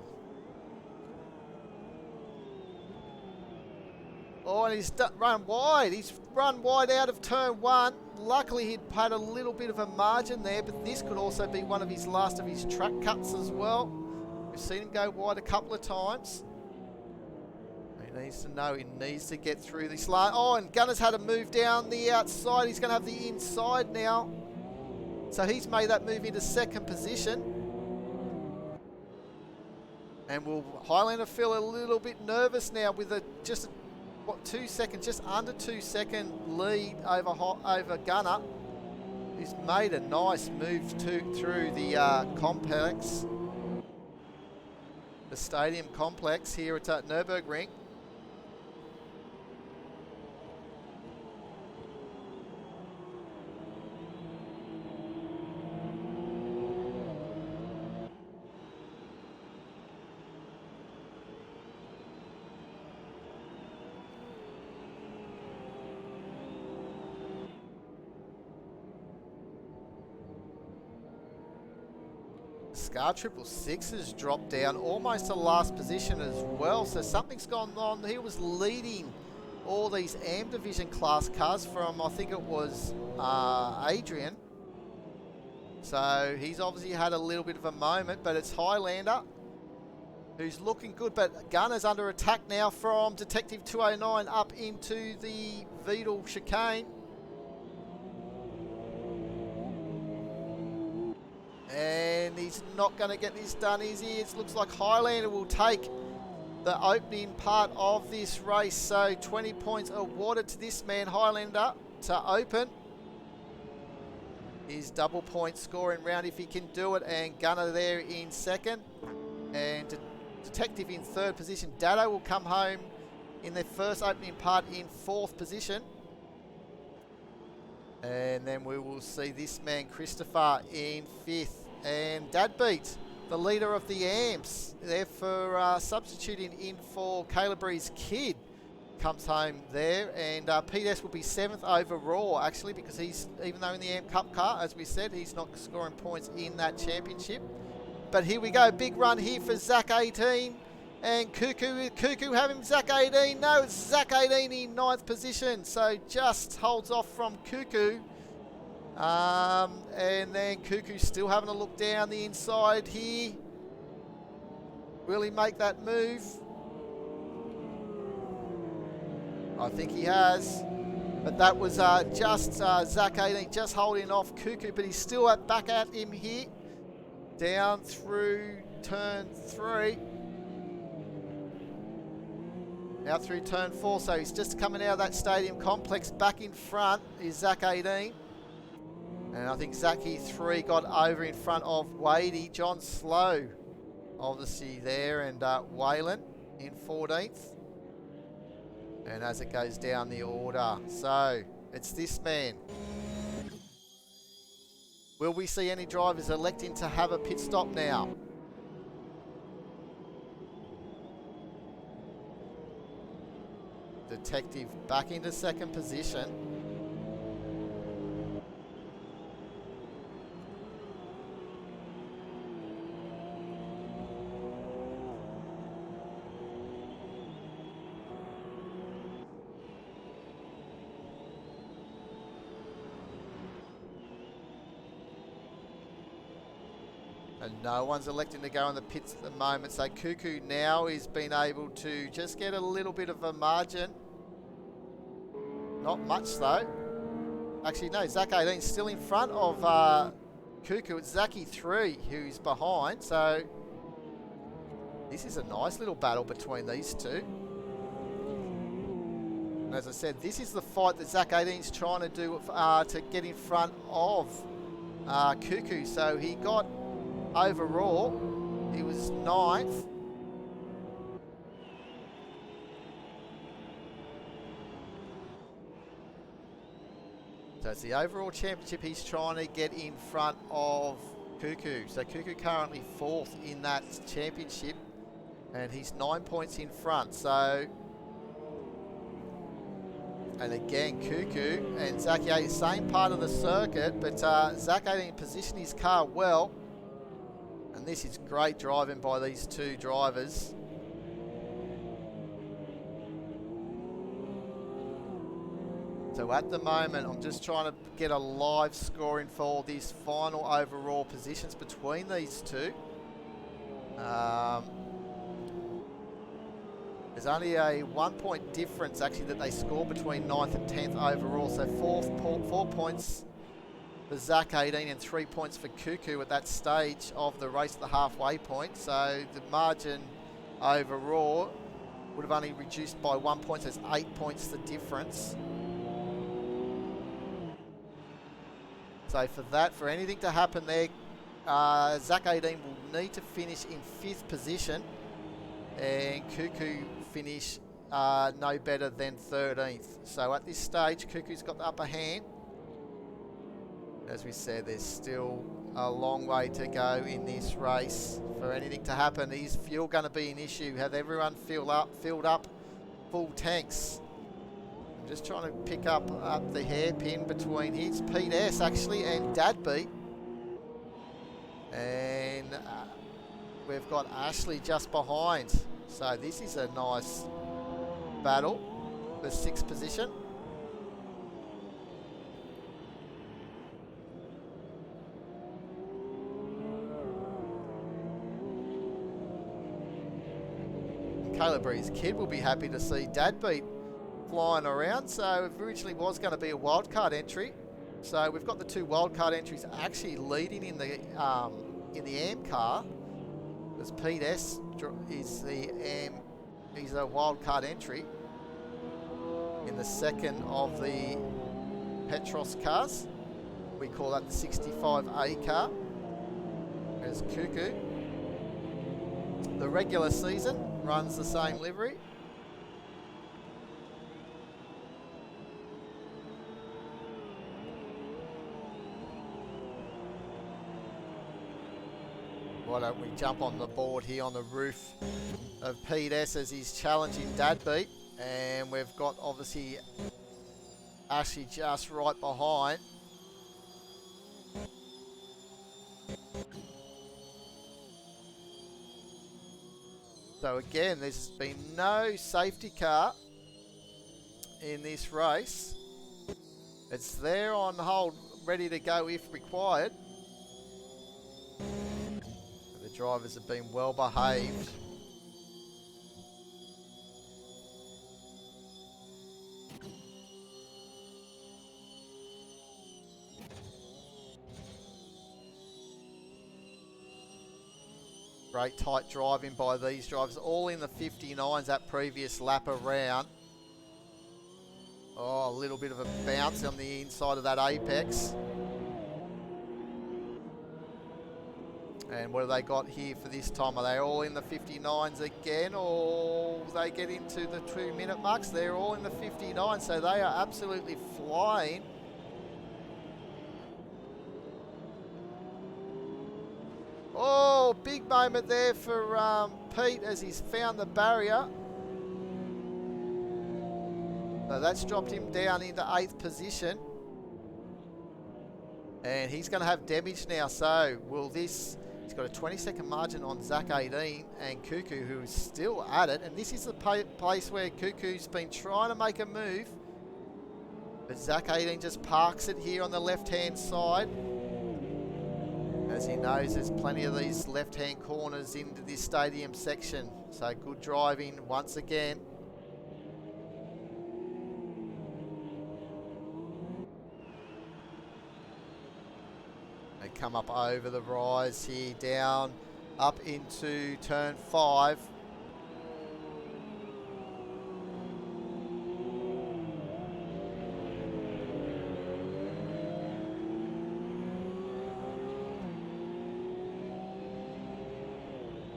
Oh, and he's run wide. He's run wide out of turn one. Luckily, he'd had a little bit of a margin there, but this could also be one of his last of his track cuts as well. We've seen him go wide a couple of times. He needs to know he needs to get through this line. Oh, and Gunner's had to move down the outside. He's going to have the inside now. So he's made that move into second position. And will Highlander feel a little bit nervous now with a just 2 seconds, just under 2 second lead over Gunner. He's made a nice move through the complex, the stadium complex here at Nurburgring. Scar 666 has dropped down almost to last position as well, so something's gone on. He was leading all these AM Division class cars from, I think it was Adrian. So he's obviously had a little bit of a moment, but it's Highlander who's looking good. But Gunner's under attack now from Detective 209 up into the Vedal chicane. And he's not going to get this done, is he? It looks like Highlander will take the opening part of this race. So 20 points awarded to this man, Highlander, to open his double point scoring round if he can do it. And Gunner there in second. And Detective in third position. Dado will come home in their first opening part in fourth position. And then we will see this man, Christopher, in fifth. And Dadbeat, the leader of the AMPs, there for substituting in for Calebree's kid, comes home there. And Pete S will be seventh overall, actually, because he's, even though in the AMP Cup car, as we said, he's not scoring points in that championship. But here we go, big run here for Zach 18. And Cuckoo having Zach 18. No, it's Zach 18 in ninth position. So just holds off from Cuckoo. And then Cuckoo still having a look down the inside here. Will he make that move? I think he has. But that was just Zach 18 just holding off Cuckoo. But he's still back at him here. Down through turn 3. Now through turn 4. So he's just coming out of that stadium complex. Back in front is Zach 18. And I think Zachy 3 got over in front of Wadey. John Slow, obviously there, and Whalen in 14th. And as it goes down the order, so it's this man. Will we see any drivers electing to have a pit stop now? Detective back into second position. And no one's electing to go in the pits at the moment. So Cuckoo now is being able to just get a little bit of a margin. Not much though. Actually, no, Zach 18 still in front of Cuckoo. It's Zachy 3 who's behind. So this is a nice little battle between these two. And as I said, this is the fight that Zach 18 is trying to do to get in front of Cuckoo. So he got overall, he was 9th. So it's the overall championship he's trying to get in front of Cuckoo. So Cuckoo currently 4th in that championship, and he's 9 points in front. So, and again, Cuckoo and Zach 18, same part of the circuit, but Zach 18 positioned his car well. And this is great driving by these two drivers. So at the moment, I'm just trying to get a live scoring for these final overall positions between these two. There's only a 1 point difference actually that they score between 9th and 10th overall. So 4 points for Zach 18 and 3 points for Cuckoo at that stage of the race at the halfway point. So the margin overall would have only reduced by 1 point. So it's 8 points the difference. So for that, for anything to happen there, Zach 18 will need to finish in 5th position, and Cuckoo finish no better than 13th. So at this stage, Cuckoo's got the upper hand. As we said, there's still a long way to go in this race. For anything to happen, is fuel going to be an issue? Have everyone filled up full tanks? I'm just trying to pick up the hairpin between his Pete S actually and Dadbeat. And we've got Ashley just behind. So this is a nice battle for 6th position. Caleb Bree's kid will be happy to see Dadbeat flying around. So it originally was going to be a wildcard entry. So we've got the 2 wildcard entries actually leading in the AM car. Because Pete S is he's a wildcard entry in the second of the Petros cars. We call that the 65A car. There's Cuckoo. The regular season runs the same livery. Why don't we jump on the board here on the roof of Pete S as he's challenging Dadbeat, and we've got obviously Ashley just right behind. So again, there's been no safety car in this race. It's there on hold, ready to go if required. The drivers have been well behaved. Great tight driving by these drivers, all in the 59s that previous lap around. Oh, a little bit of a bounce on the inside of that apex. And what have they got here for this time? Are they all in the 59s again, or they get into the 2-minute marks? They're all in the 59, so they are absolutely flying. Oh, big moment there for Pete as he's found the barrier. So that's dropped him down into 8th position. And he's going to have damage now. So will this... He's got a 20-second margin on Zach 18 and Cuckoo, who is still at it. And this is the place where Cuckoo's been trying to make a move. But Zach 18 just parks it here on the left-hand side. as he knows there's plenty of these left-hand corners into this stadium section. So good driving once again. They come up over the rise here, down, up into turn 5.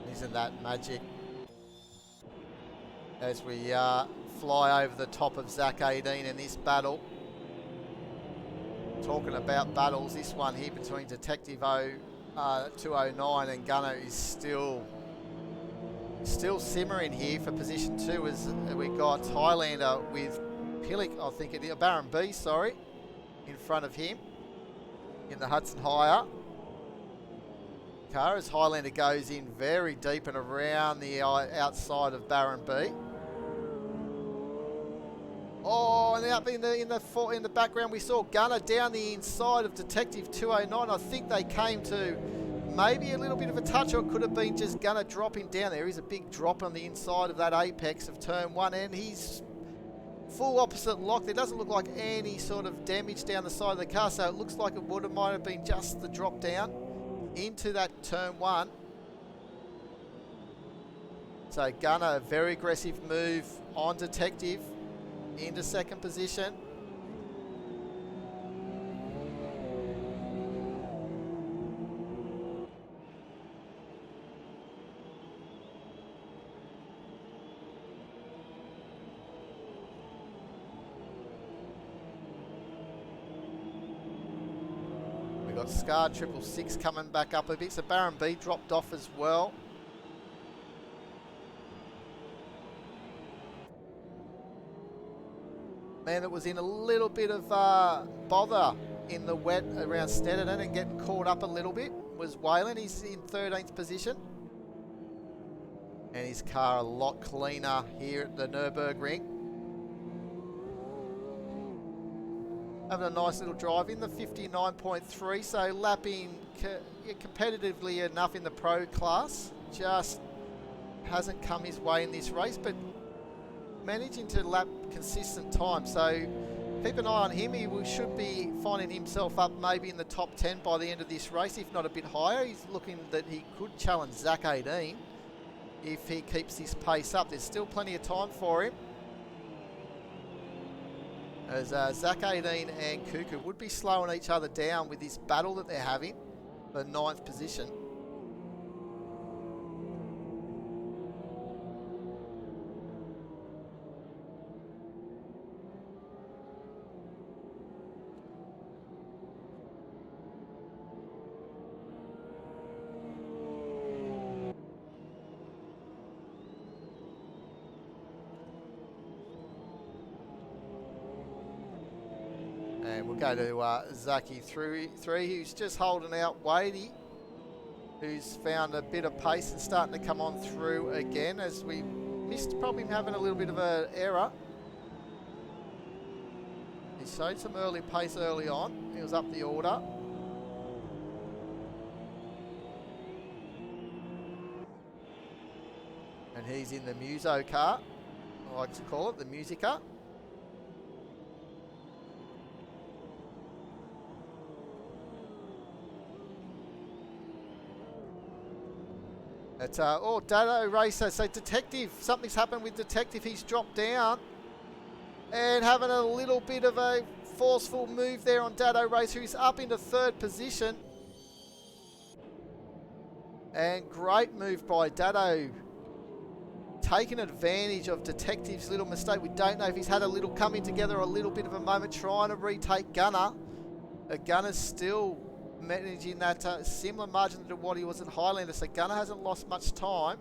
Isn't that magic? As we fly over the top of Zach 18 in this battle. Talking about battles, this one here between Detective 209 and Gunner is still simmering here for position 2, as we got Highlander with Pillick, I think it is, Baron B, sorry, in front of him in the Hudson Hire car, as Highlander goes in very deep and around the outside of Baron B. Oh, and up in the background we saw Gunner down the inside of Detective 209. I think they came to maybe a little bit of a touch, or it could have been just Gunner dropping down. There is a big drop on the inside of that apex of turn 1, and he's full opposite lock. There doesn't look like any sort of damage down the side of the car, so it looks like it might have been just the drop down into that turn 1. So Gunner, a very aggressive move on Detective into second position. We got Scar 666 coming back up a bit, so Baron B dropped off as well. Man that was in a little bit of bother in the wet around Snedden and getting caught up a little bit was Whalen. He's in 13th position. And his car a lot cleaner here at the Nurburgring. Having a nice little drive in the 59.3, so lapping competitively enough in the pro class. Just hasn't come his way in this race, but managing to lap consistent time, so keep an eye on him. He should be finding himself up maybe in the top 10 by the end of this race, if not a bit higher. He's looking that he could challenge Zach 18 if he keeps this pace up. There's still plenty of time for him, as Zach 18 and Cuckoo would be slowing each other down with this battle that they're having for 9th position. And we'll go to Zaki 3, who's just holding out Wadey, who's found a bit of pace and starting to come on through again, as we missed probably having a little bit of an error. He showed some early pace early on. He was up the order. And he's in the Muso car, I like to call it, the Musica. It's Dado Racer. So Detective, something's happened with Detective. He's dropped down and having a little bit of a forceful move there on Dado Racer, who's up into 3rd position. And great move by Dado, taking advantage of Detective's little mistake. We don't know if he's had a little coming together, a little bit of a moment trying to retake Gunner. Gunner's still managing that similar margin to what he was at Highlander, so Gunner hasn't lost much time.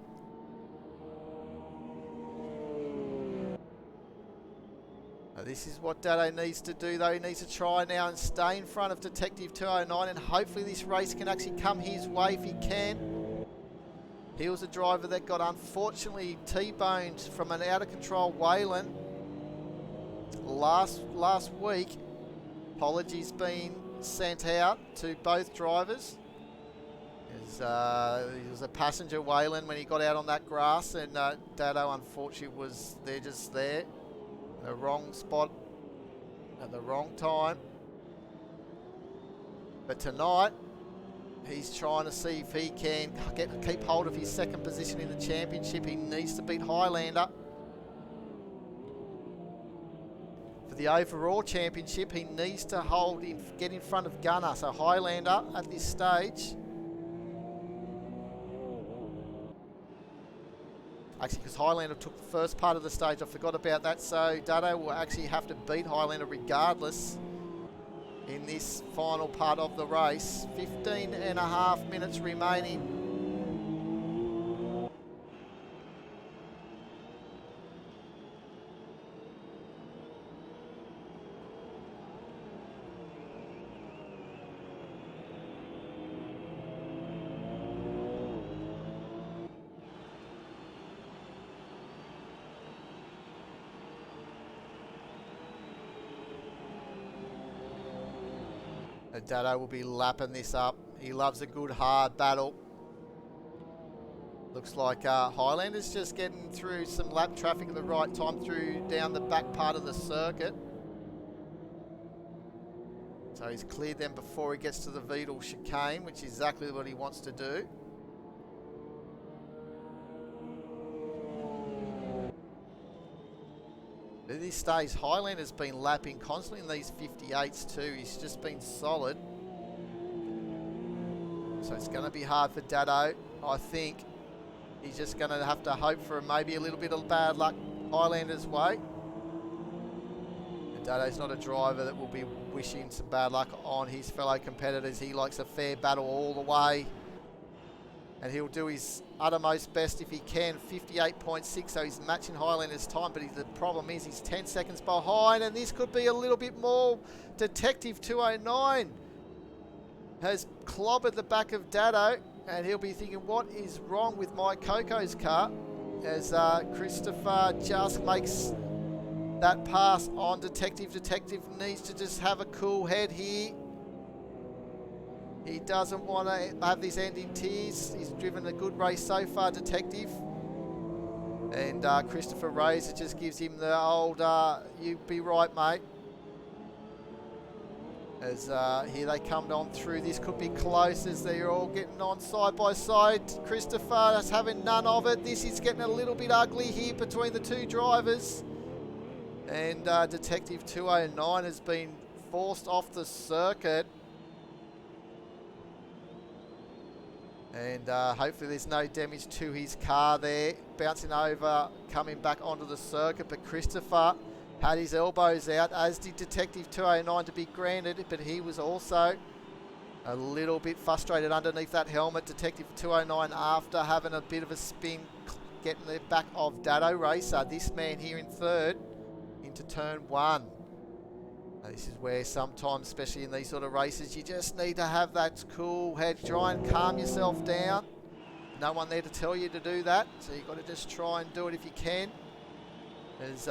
This is what Dado needs to do, though. He needs to try now and stay in front of Detective 209, and hopefully this race can actually come his way if he can. He was a driver that got unfortunately T-boned from an out-of-control Whalen last week. Apologies being sent out to both drivers. He was a passenger Wayland when he got out on that grass, and Dado unfortunately was there, just there, in the wrong spot at the wrong time. But tonight, he's trying to see if he can keep hold of his second position in the championship. He needs to beat Highlander. For the overall championship, he needs to get in front of Gunner. So Highlander at this stage. Actually, because Highlander took the first part of the stage, I forgot about that. So Dado will actually have to beat Highlander regardless in this final part of the race. 15.5 minutes remaining. Dado will be lapping this up. He loves a good hard battle. Looks like Highlander's just getting through some lap traffic at the right time down the back part of the circuit. So he's cleared them before he gets to the Vidal chicane, which is exactly what he wants to do. At this stage, Highlander's been lapping constantly in these 58s too. He's just been solid. So it's going to be hard for Dado. I think he's just going to have to hope for maybe a little bit of bad luck Highlander's way. And Dado's not a driver that will be wishing some bad luck on his fellow competitors. He likes a fair battle all the way. And he'll do his uttermost best if he can. 58.6, so he's matching Highlander's time, but the problem is he's 10 seconds behind, and this could be a little bit more. Detective 209 has clobbered the back of Dado, and he'll be thinking, what is wrong with my Coco's car? As Christopher just makes that pass on Detective. Detective needs to just have a cool head here. He doesn't want to have this end in tears. He's driven a good race so far, Detective. And Christopher Razor just gives him the old, you be right, mate. As here they come on through. This could be close as they're all getting on side by side. Christopher is having none of it. This is getting a little bit ugly here between the two drivers. And Detective 209 has been forced off the circuit. And hopefully there's no damage to his car there. Bouncing over, coming back onto the circuit. But Christopher had his elbows out, as did Detective 209 to be granted. But he was also a little bit frustrated underneath that helmet. Detective 209, after having a bit of a spin, getting the back of Dado Racer. This man here in third into turn one. This is where sometimes, especially in these sort of races, you just need to have that cool head. Try and calm yourself down. No one there to tell you to do that, so you've got to just try and do it if you can. There's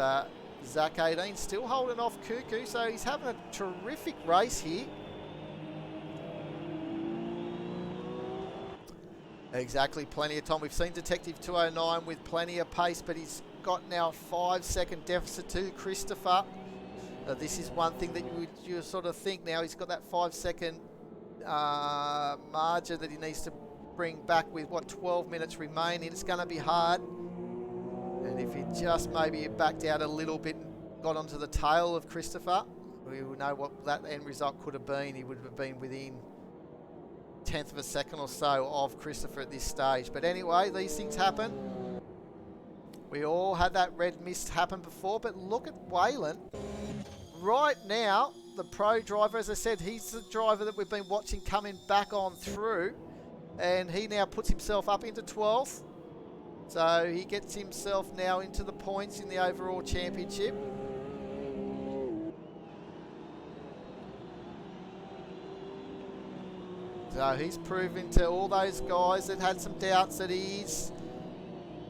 Zach 18 still holding off Cuckoo, so he's having a terrific race here. Exactly, plenty of time. We've seen Detective 209 with plenty of pace, but he's got now a 5-second deficit to Christopher. This is one thing that you sort of think now. He's got that 5-second margin that he needs to bring back with, 12 minutes remaining. It's going to be hard. And if he just maybe backed out a little bit and got onto the tail of Christopher, we will know what that end result could have been. He would have been within 1/10 of a second or so of Christopher at this stage. But anyway, these things happen. We all had that red mist happen before, but look at Wayland. Right now, the pro driver, as I said, he's the driver that we've been watching coming back on through, and he now puts himself up into 12th. So he gets himself now into the points in the overall championship. So he's proven to all those guys that had some doubts that he's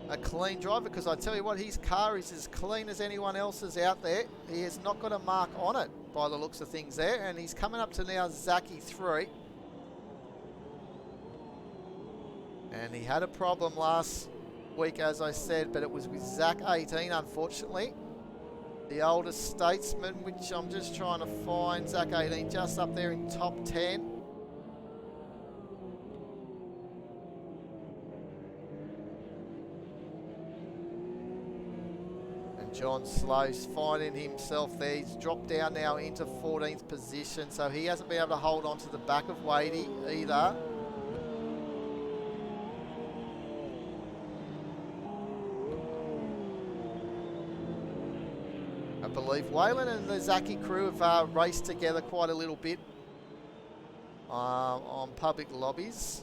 a clean driver, because I tell you what, his car is as clean as anyone else's out there. He has not got a mark on it by the looks of things there, and he's coming up to now Zaki 3. And he had a problem last week, as I said, but it was with Zach 18, unfortunately. The oldest statesman, which I'm just trying to find. Zach 18 just up there in top 10. And John Slow's finding himself there. He's dropped down now into 14th position, so he hasn't been able to hold on to the back of Wadey either. I believe Waylon and the Zaki crew have raced together quite a little bit on public lobbies.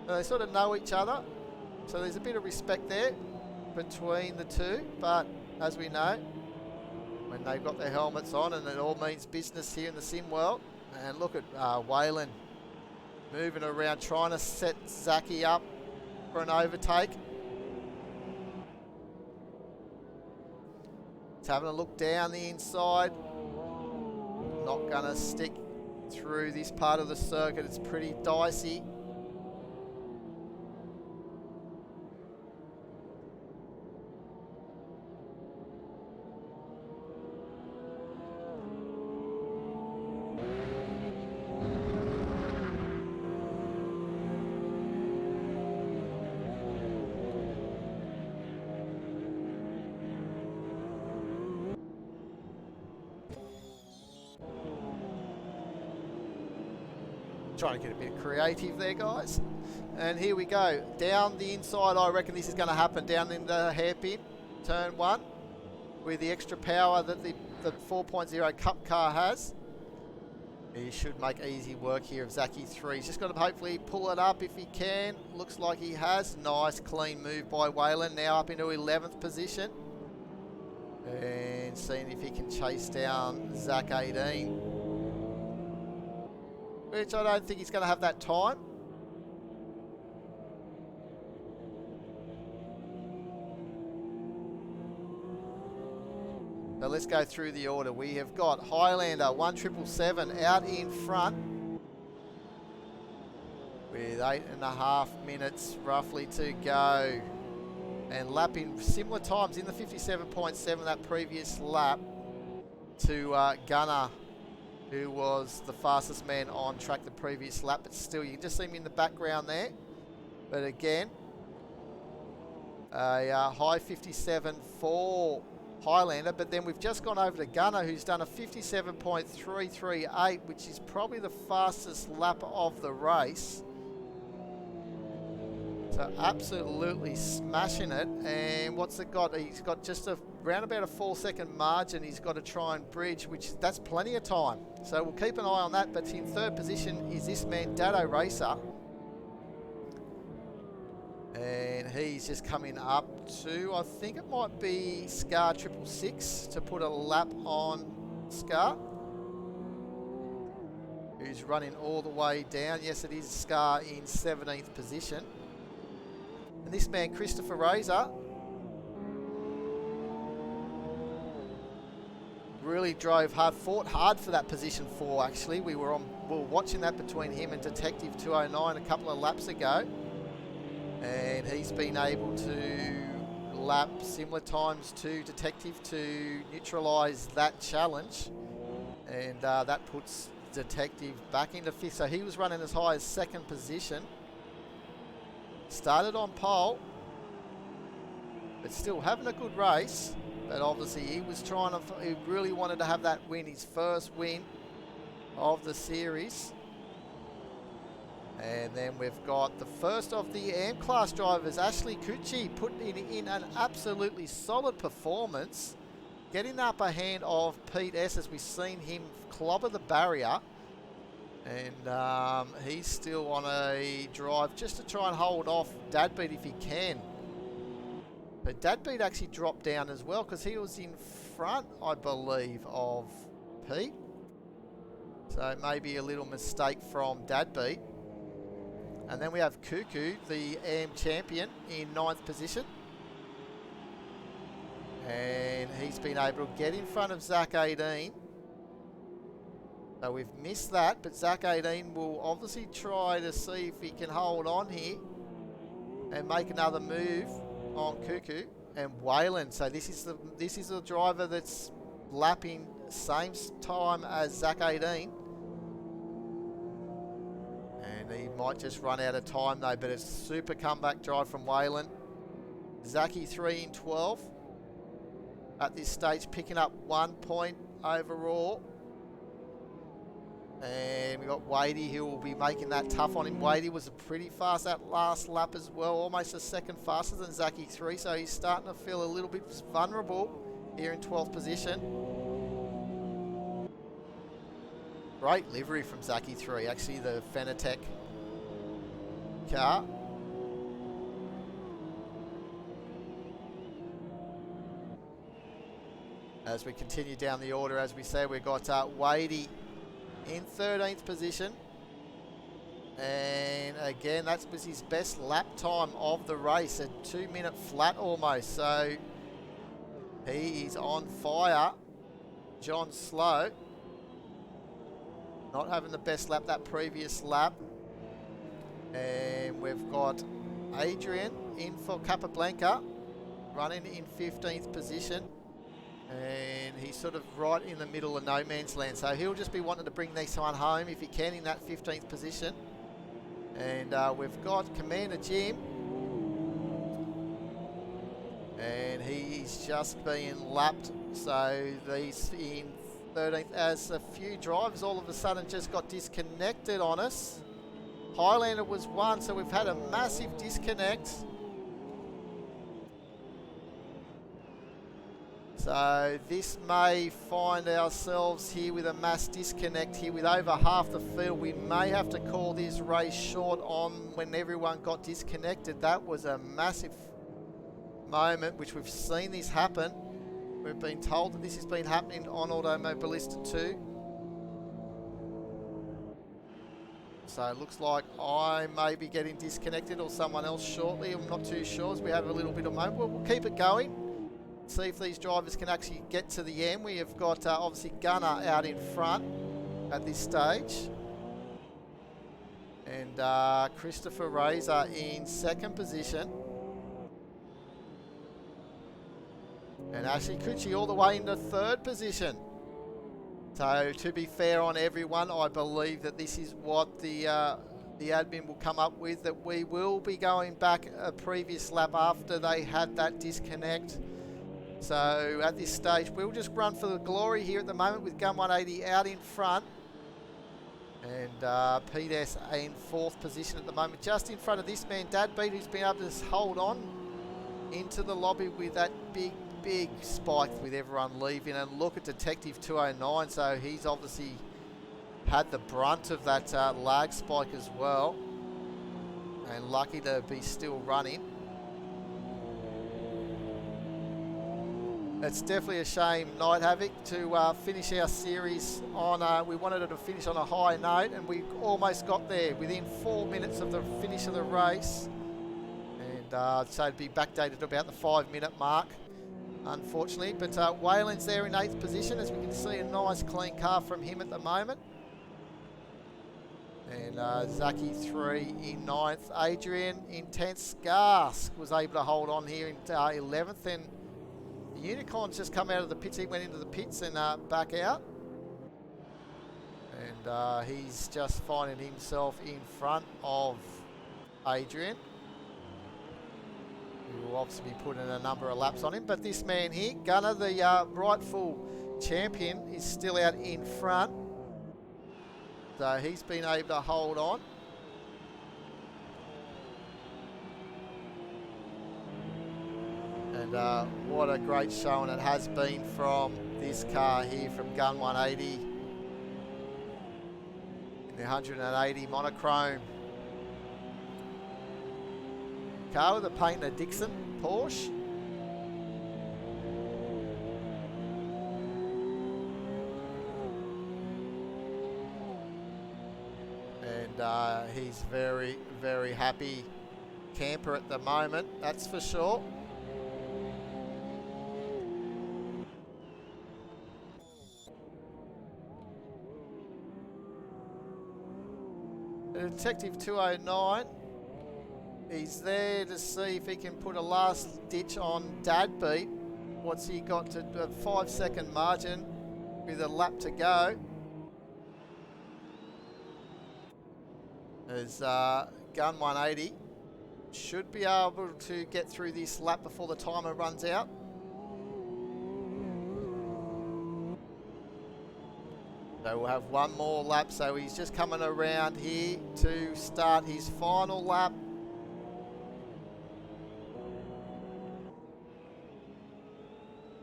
So they sort of know each other, so there's a bit of respect there between the two, but as we know, when they've got their helmets on, and it all means business here in the sim world. And look at Waylon moving around, trying to set Zaki up for an overtake. It's having a look down the inside. Not going to stick through this part of the circuit. It's pretty dicey. Trying to get a bit creative there, guys. And here we go. Down the inside, I reckon this is going to happen. Down in the hairpin, turn 1, with the extra power that the 4.0 Cup car has. He should make easy work here of Zaki 3. He's just got to hopefully pull it up if he can. Looks like he has. Nice, clean move by Waylon. Now up into 11th position. And seeing if he can chase down Zach 18. Which I don't think he's going to have that time. So let's go through the order. We have got Highlander 1777 out in front with 8.5 minutes roughly to go. And lapping similar times in the 57.7 that previous lap to Gunner, who was the fastest man on track the previous lap, but still you can just see him in the background there. But again, a high 57 for Highlander, but then we've just gone over to Gunner, who's done a 57.338, which is probably the fastest lap of the race. So absolutely smashing it. And what's it got? He's got just around about a 4-second margin he's got to try and bridge, which that's plenty of time. So we'll keep an eye on that. But in third position is this man, Dado Racer. And he's just coming up to, I think it might be Scar 666 to put a lap on Scar, who's running all the way down. Yes, it is Scar in 17th position. And this man, Christopher Razor, really drove hard, fought hard for that position 4 actually. We were watching that between him and Detective 209 a couple of laps ago. And he's been able to lap similar times to Detective to neutralise that challenge. And that puts Detective back into 5th. So he was running as high as 2nd position. Started on pole, but still having a good race. But obviously he was he really wanted to have that win, his first win of the series. And then we've got the first of the AM class drivers, Ashley Cucci, putting in an absolutely solid performance, getting the upper hand of Pete S as we've seen him clobber the barrier. And he's still on a drive just to try and hold off Dadbeat if he can. But Dadbeat actually dropped down as well because he was in front, I believe, of Pete. So maybe a little mistake from Dadbeat. And then we have Cuckoo, the AM champion, in 9th position. And he's been able to get in front of Zach 18. So we've missed that, but Zach 18 will obviously try to see if he can hold on here and make another move on Cuckoo and Wayland. So this is the driver that's lapping same time as Zach 18. And he might just run out of time though, but it's a super comeback drive from Wayland. Zachy 3 in 12 at this stage, picking up 1 point overall. And we got Wadey who will be making that tough on him. Wadey was pretty fast that last lap as well, almost a second faster than Zachy 3, so he's starting to feel a little bit vulnerable here in 12th position. Great livery from Zachy 3, actually the Fanatec car. As we continue down the order, as we say, we've got Wadey in 13th position, and again that was his best lap time of the race, a 2-minute flat almost, so he is on fire. John Slow not having the best lap that previous lap, and we've got Adrian in for Capablanca running in 15th position. And he's sort of right in the middle of no man's land. So he'll just be wanting to bring this one home if he can in that 15th position. And we've got Commander Jim. And he's just being lapped. So he's in 13th as a few drivers all of a sudden just got disconnected on us. Highlander was one, so we've had a massive disconnect. So this may find ourselves here with a mass disconnect here with over half the field. We may have to call this race short on when everyone got disconnected. That was a massive moment, which we've seen this happen. We've been told that this has been happening on Automobilista 2. So it looks like I may be getting disconnected or someone else shortly. I'm not too sure as we have a little bit of moment. We'll keep it going. See if these drivers can actually get to the end. We have got obviously Gunner out in front at this stage, and Christopher Razor in second position, and Ashley Cucci all the way into third position. So to be fair on everyone, I believe that this is what the admin will come up with, that we will be going back a previous lap after they had that disconnect. So at this stage, we'll just run for the glory here at the moment with Gun 180 out in front. And Pete S in fourth position at the moment, just in front of this man, Dad Beat, who's been able to hold on into the lobby with that big spike with everyone leaving. And look at Detective 209, so he's obviously had the brunt of that lag spike as well. And lucky to be still running. It's definitely a shame, Night Havoc, to finish our series on, we wanted it to finish on a high note, and we almost got there within 4 minutes of the finish of the race. And so it'd be backdated to about the 5-minute mark, unfortunately. But Wayland's there in 8th position, as we can see, a nice clean car from him at the moment. And Zaki 3 in 9th. Adrian in 10th. Garsk was able to hold on here in 11th. And the Unicorn's just come out of the pits. He went into the pits and back out. And he's just finding himself in front of Adrian, who will obviously be putting a number of laps on him. But this man here, Gunner, the rightful champion, is still out in front. So he's been able to hold on. And what a great showing it has been from this car here from Gun 180 in the 180 monochrome car with the painter Dixon Porsche. And he's very, very happy camper at the moment, that's for sure. Detective 209, he's there to see if he can put a last ditch on Dadbeat. What's he got to a 5-second margin with a lap to go? As Gun 180 should be able to get through this lap before the timer runs out. So we'll have one more lap, so he's just coming around here to start his final lap.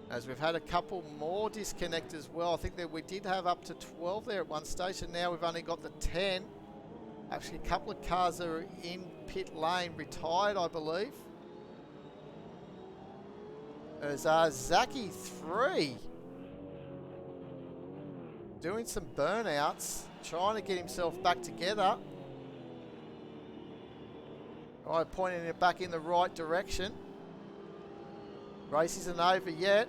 As we've had a couple more disconnect as well. I think that we did have up to 12 there at one stage, and now we've only got the 10. Actually, a couple of cars are in pit lane, retired, I believe. As Zaki 3 doing some burnouts, trying to get himself back together. All right, pointing it back in the right direction. Race isn't over yet.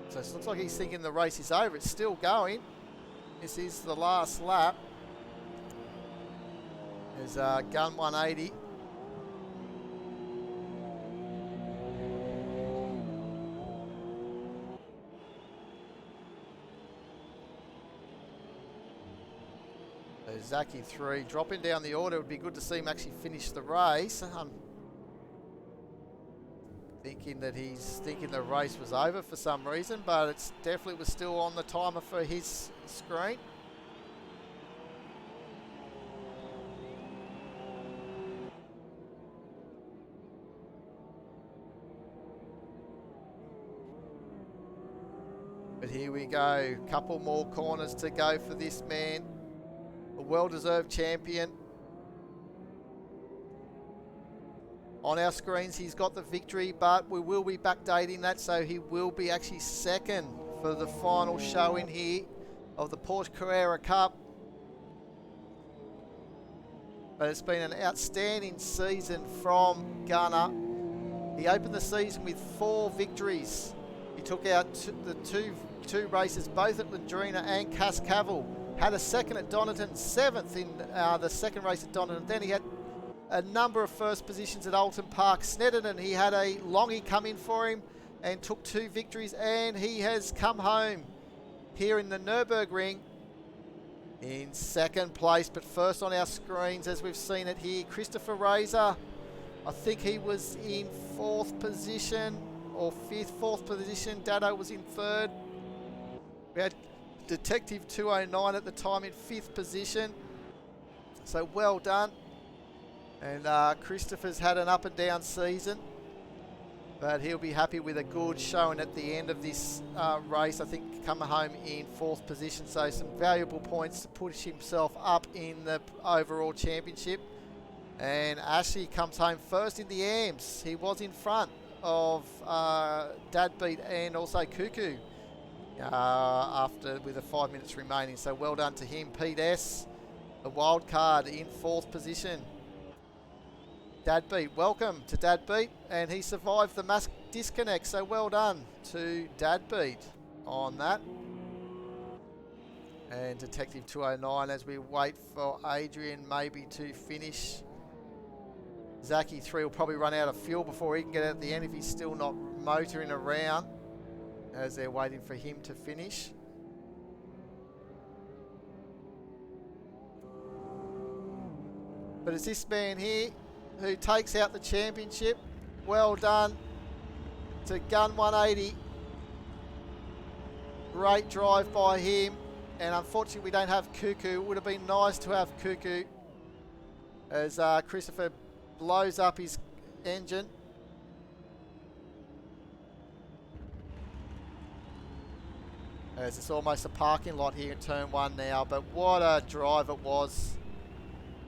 So it looks like he's thinking the race is over. It's still going. This is the last lap. There's Gun 180. Zaki 3 dropping down the order. It would be good to see him actually finish the race. I'm thinking that he's thinking the race was over for some reason, but it's definitely was still on the timer for his screen. But here we go. Couple more corners to go for this man. A well-deserved champion. On our screens, he's got the victory, but we will be backdating that, so he will be actually second for the final show in here of the Porsche Carrera Cup. But it's been an outstanding season from Gunner. He opened the season with 4 victories. He took out the two races, both at Landrina and Cascavel. Had a second at Donington, 7th in the second race at Donington. Then he had a number of first positions at Alton Park. Snedden, he had a longie come in for him and took 2 victories, and he has come home here in the Nurburgring in second place. But first on our screens, as we've seen it here, Christopher Razor, I think he was in 4th position or 4th position. Dado was in 3rd. We had Detective 209 at the time in 5th position. So well done. And Christopher's had an up and down season, but he'll be happy with a good showing at the end of this race. I think coming home in 4th position, so some valuable points to push himself up in the overall championship. And Ashley comes home first in the AMS. He was in front of Dadbeat and also Cuckoo after with the 5 minutes remaining. So well done to him. Pete S, the wild card, in 4th position. Dadbeat, welcome to Dadbeat, and he survived the mass disconnect, so well done to Dadbeat on that. And Detective 209 as we wait for Adrian maybe to finish. Zaki 3 will probably run out of fuel before he can get out at the end if he's still not motoring around as they're waiting for him to finish. But it's this man here who takes out the championship. Well done to Gun 180. Great drive by him. And unfortunately we don't have Cuckoo. It would have been nice to have Cuckoo as Christopher blows up his engine. As it's almost a parking lot here at turn 1 now. But what a drive it was.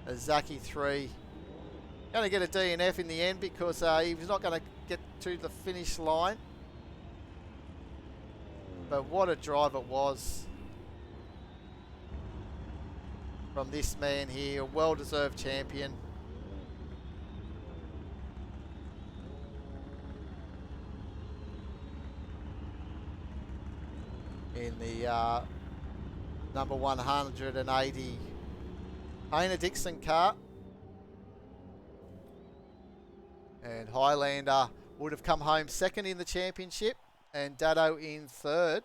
As Zaki 3 going to get a DNF in the end because he was not going to get to the finish line. But what a drive it was from this man here, a well-deserved champion. In the number 180 Hayner Dixon car. And Highlander would have come home second in the championship and Dado in third.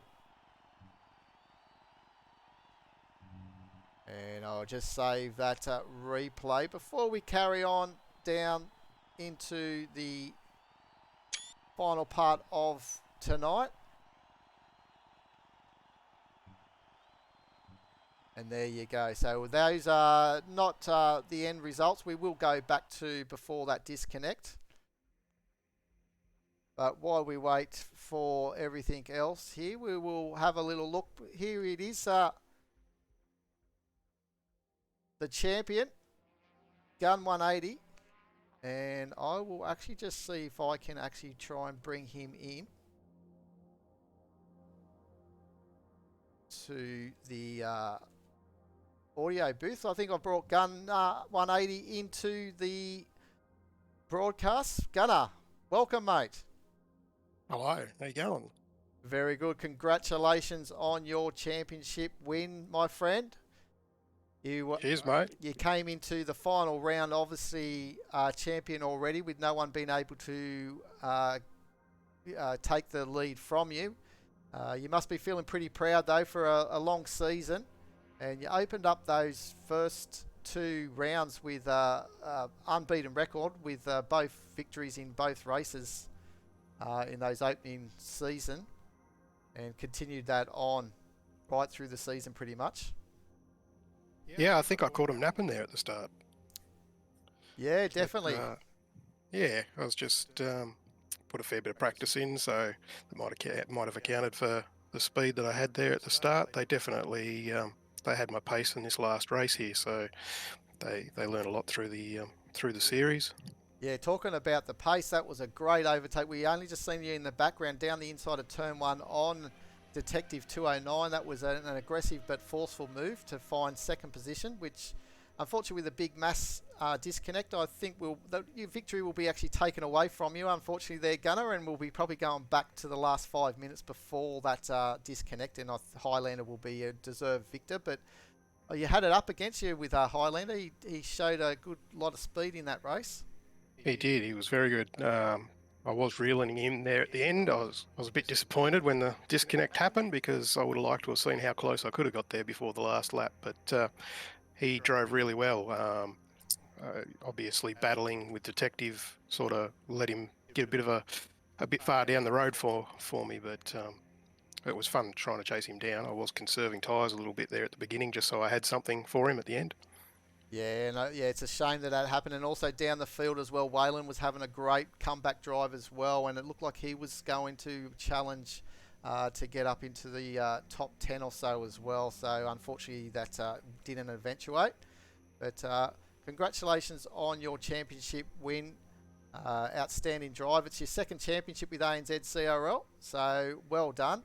And I'll just save that replay before we carry on down into the final part of tonight. And there you go. So those are not the end results. We will go back to before that disconnect. But while we wait for everything else here, we will have a little look. Here it is. The champion, Gun 180. And I will actually just see if I can actually try and bring him in to the audio booth. I think I brought Gun 180 into the broadcast. Gunner, welcome, mate. Hello, how you going? Very good. Congratulations on your championship win, my friend. Cheers, mate. You came into the final round, obviously champion already, with no one being able to take the lead from you. You must be feeling pretty proud, though, for a long season. And you opened up those first two rounds with unbeaten record, with both victories in both races in those opening season, and continued that on right through the season pretty much. Yeah, I think I caught him napping there at the start. Yeah, definitely. Yeah, I was just put a fair bit of practice in, so that might have accounted for the speed that I had there at the start. They definitely they had my pace in this last race here, so they learned a lot through the series. Yeah, talking about the pace, that was a great overtake. We only just seen you in the background down the inside of turn one on Detective 209. That was an aggressive but forceful move to find second position, which unfortunately with a big mass disconnect, I think your victory will be actually taken away from you, unfortunately there, Gunner, and we'll be probably going back to the last 5 minutes before that disconnect, and Highlander will be a deserved victor. But you had it up against you with Highlander. He showed a good lot of speed in that race. He did. He was very good. I was reeling him there at the end. I was a bit disappointed when the disconnect happened, because I would have liked to have seen how close I could have got there before the last lap. But he drove really well. Obviously, battling with Detective sort of let him get a bit far down the road for me. But it was fun trying to chase him down. I was conserving tyres a little bit there at the beginning, just so I had something for him at the end. Yeah, no, yeah, it's a shame that happened. And also down the field as well, Waylon was having a great comeback drive as well, and it looked like he was going to challenge to get up into the top 10 or so as well. So unfortunately that didn't eventuate. But congratulations on your championship win. Outstanding drive. It's your second championship with ANZCRL, so well done.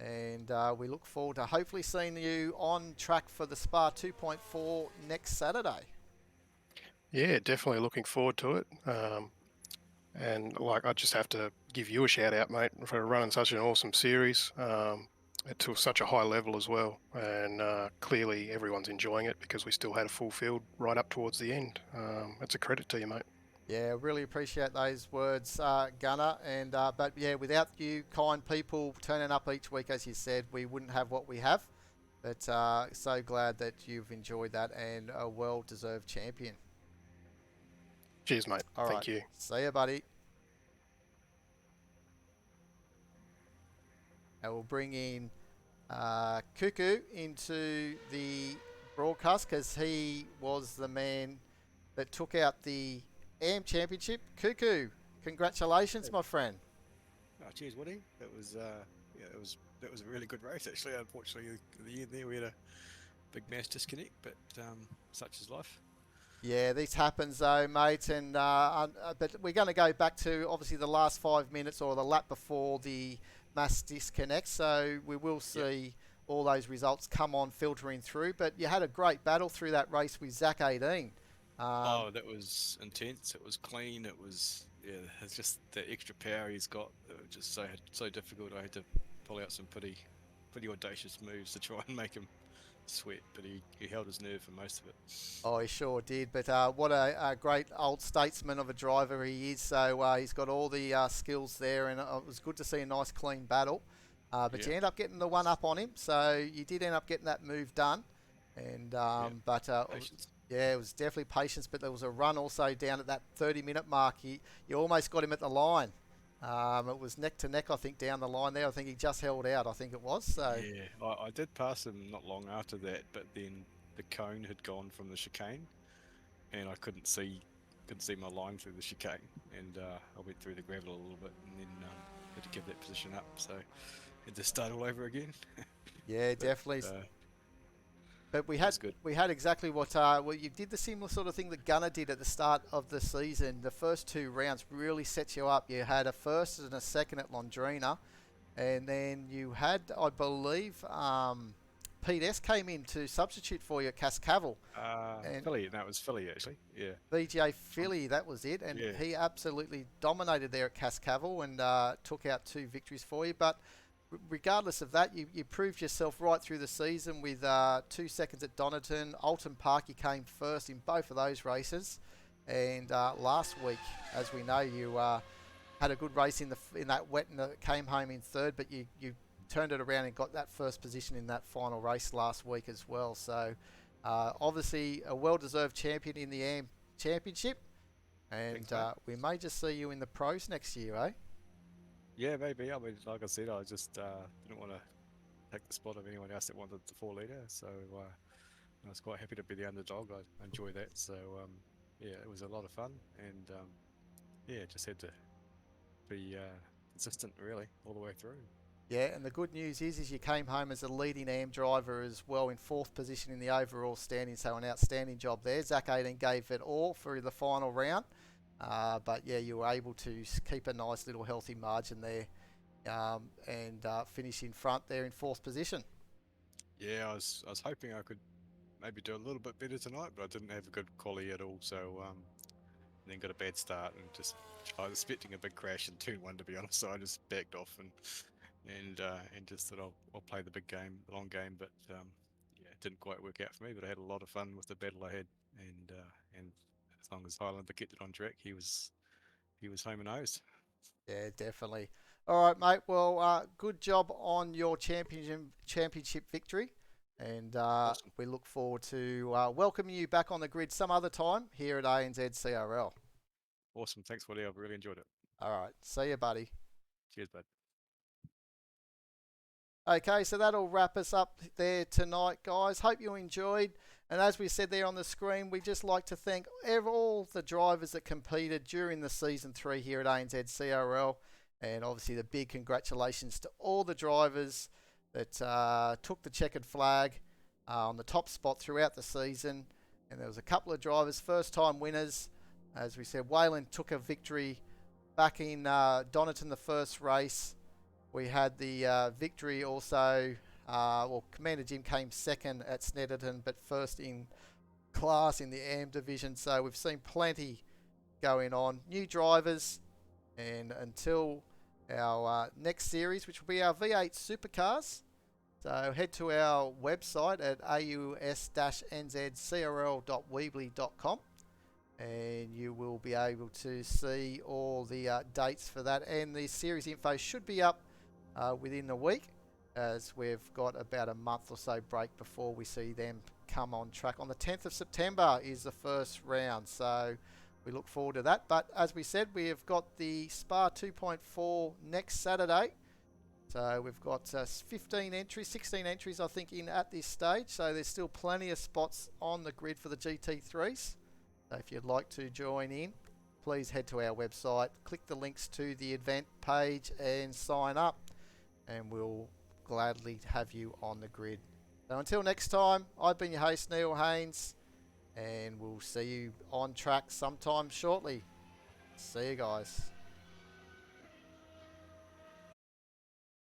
And we look forward to hopefully seeing you on track for the Spa 2.4 next Saturday. Yeah, definitely looking forward to it. And I just have to give you a shout out, mate, for running such an awesome series to such a high level as well. And clearly everyone's enjoying it, because we still had a full field right up towards the end. It's a credit to you, mate. Yeah, really appreciate those words, Gunner. And but yeah, without you kind people turning up each week, as you said, we wouldn't have what we have. But so glad that you've enjoyed that, and a well-deserved champion. Cheers, mate. Thank you. See you, buddy. And we'll bring in Cuckoo into the broadcast, because he was the man that took out the AM Championship. Cuckoo, congratulations, my friend. Oh, cheers, Woody. That was that was a really good race, actually. Unfortunately, at the end there we had a big mass disconnect, but such is life. Yeah, this happens though, mate. And but we're going to go back to obviously the last 5 minutes, or the lap before the mass disconnect. So we will see all those results come on filtering through. But you had a great battle through that race with Zach 18. That was intense. It was clean. It was it's just the extra power he's got. It was just so difficult. I had to pull out some pretty audacious moves to try and make him sweat, but he held his nerve for most of it. Oh, he sure did. But what a great old statesman of a driver he is. So he's got all the skills there, and it was good to see a nice clean battle. But you end up getting the one up on him, so you did end up getting that move done. And Patience. yeah, it was definitely patience. But there was a run also down at that 30-minute mark. You almost got him at the line. It was neck to neck, I think, down the line there. I think he just held out. I think it was. So Yeah, I did pass him not long after that, but then the cone had gone from the chicane, and I couldn't see my line through the chicane, and I went through the gravel a little bit, and then had to give that position up, so had to start all over again. yeah, But, definitely. But we was good. had exactly what you did, the similar sort of thing that Gunner did at the start of the season. The first 2 rounds really set you up. You had a first and a second at Londrina, and then you had, I believe, Pete S came in to substitute for you at Cascavel. And Philly, no, it was Philly actually. Yeah. BJ Philly, that was it, and Yeah. he absolutely dominated there at Cascavel and took out 2 victories for you. But regardless of that, you proved yourself right through the season with 2 seconds at Donington. Alton Park, you came first in both of those races, and last week, as we know, you had a good race in that wet and came home in 3rd, but you turned it around and got that first position in that final race last week as well. So obviously a well-deserved champion in the AM Championship, and Thanks, we may just see you in the pros next year, eh? Yeah, maybe. I mean, like I said, I just didn't want to take the spot of anyone else that wanted the 4 litre, so I was quite happy to be the underdog. I enjoy that. So yeah, it was a lot of fun, and yeah, just had to be consistent really all the way through. Yeah, and the good news is you came home as a leading AM driver as well in 4th position in the overall standing, so an outstanding job there. Zach 18 gave it all for the final round, but yeah, you were able to keep a nice little healthy margin there and finish in front there in 4th position. Yeah, I was hoping I could maybe do a little bit better tonight, but I didn't have a good quality at all. So then got a bad start and just I was expecting a big crash in turn 1 to be honest. So I just backed off and just thought I'll play the big game, the long game. But yeah, it didn't quite work out for me. But I had a lot of fun with the battle I had, and as long as Highlander kept it on track, he was home and hosed. Yeah, definitely. All right, mate. Well, good job on your championship victory, and Awesome. we look forward to welcoming you back on the grid some other time here at ANZCRL. Awesome. Thanks, Willie. I've really enjoyed it. All right. See you, buddy. Cheers, bud. Okay, so that'll wrap us up there tonight, guys. Hope you enjoyed. And as we said there on the screen, we'd just like to thank all the drivers that competed during the Season 3 here at ANZCRL. And obviously the big congratulations to all the drivers that took the checkered flag on the top spot throughout the season. And there was a couple of drivers, first-time winners. As we said, Wayland took a victory back in Donington, the first race. We had the victory also, Commander Jim came second at Snetterton, but first in class in the AM division. So we've seen plenty going on. New drivers, and until our next series, which will be our V8 Supercars. So head to our website at aus-nzcrl.weebly.com. And you will be able to see all the dates for that. And the series info should be up within a week, as we've got about a month or so break before we see them come on track. On the 10th of September is the first round, so we look forward to that. But as we said, we have got the Spa 2.4 next Saturday. So we've got 16 entries, I think, in at this stage. So there's still plenty of spots on the grid for the GT3s. So if you'd like to join in, please head to our website, click the links to the event page and sign up. And we'll gladly have you on the grid. So until next time, I've been your host, Neil Haynes, and we'll see you on track sometime shortly. See you guys.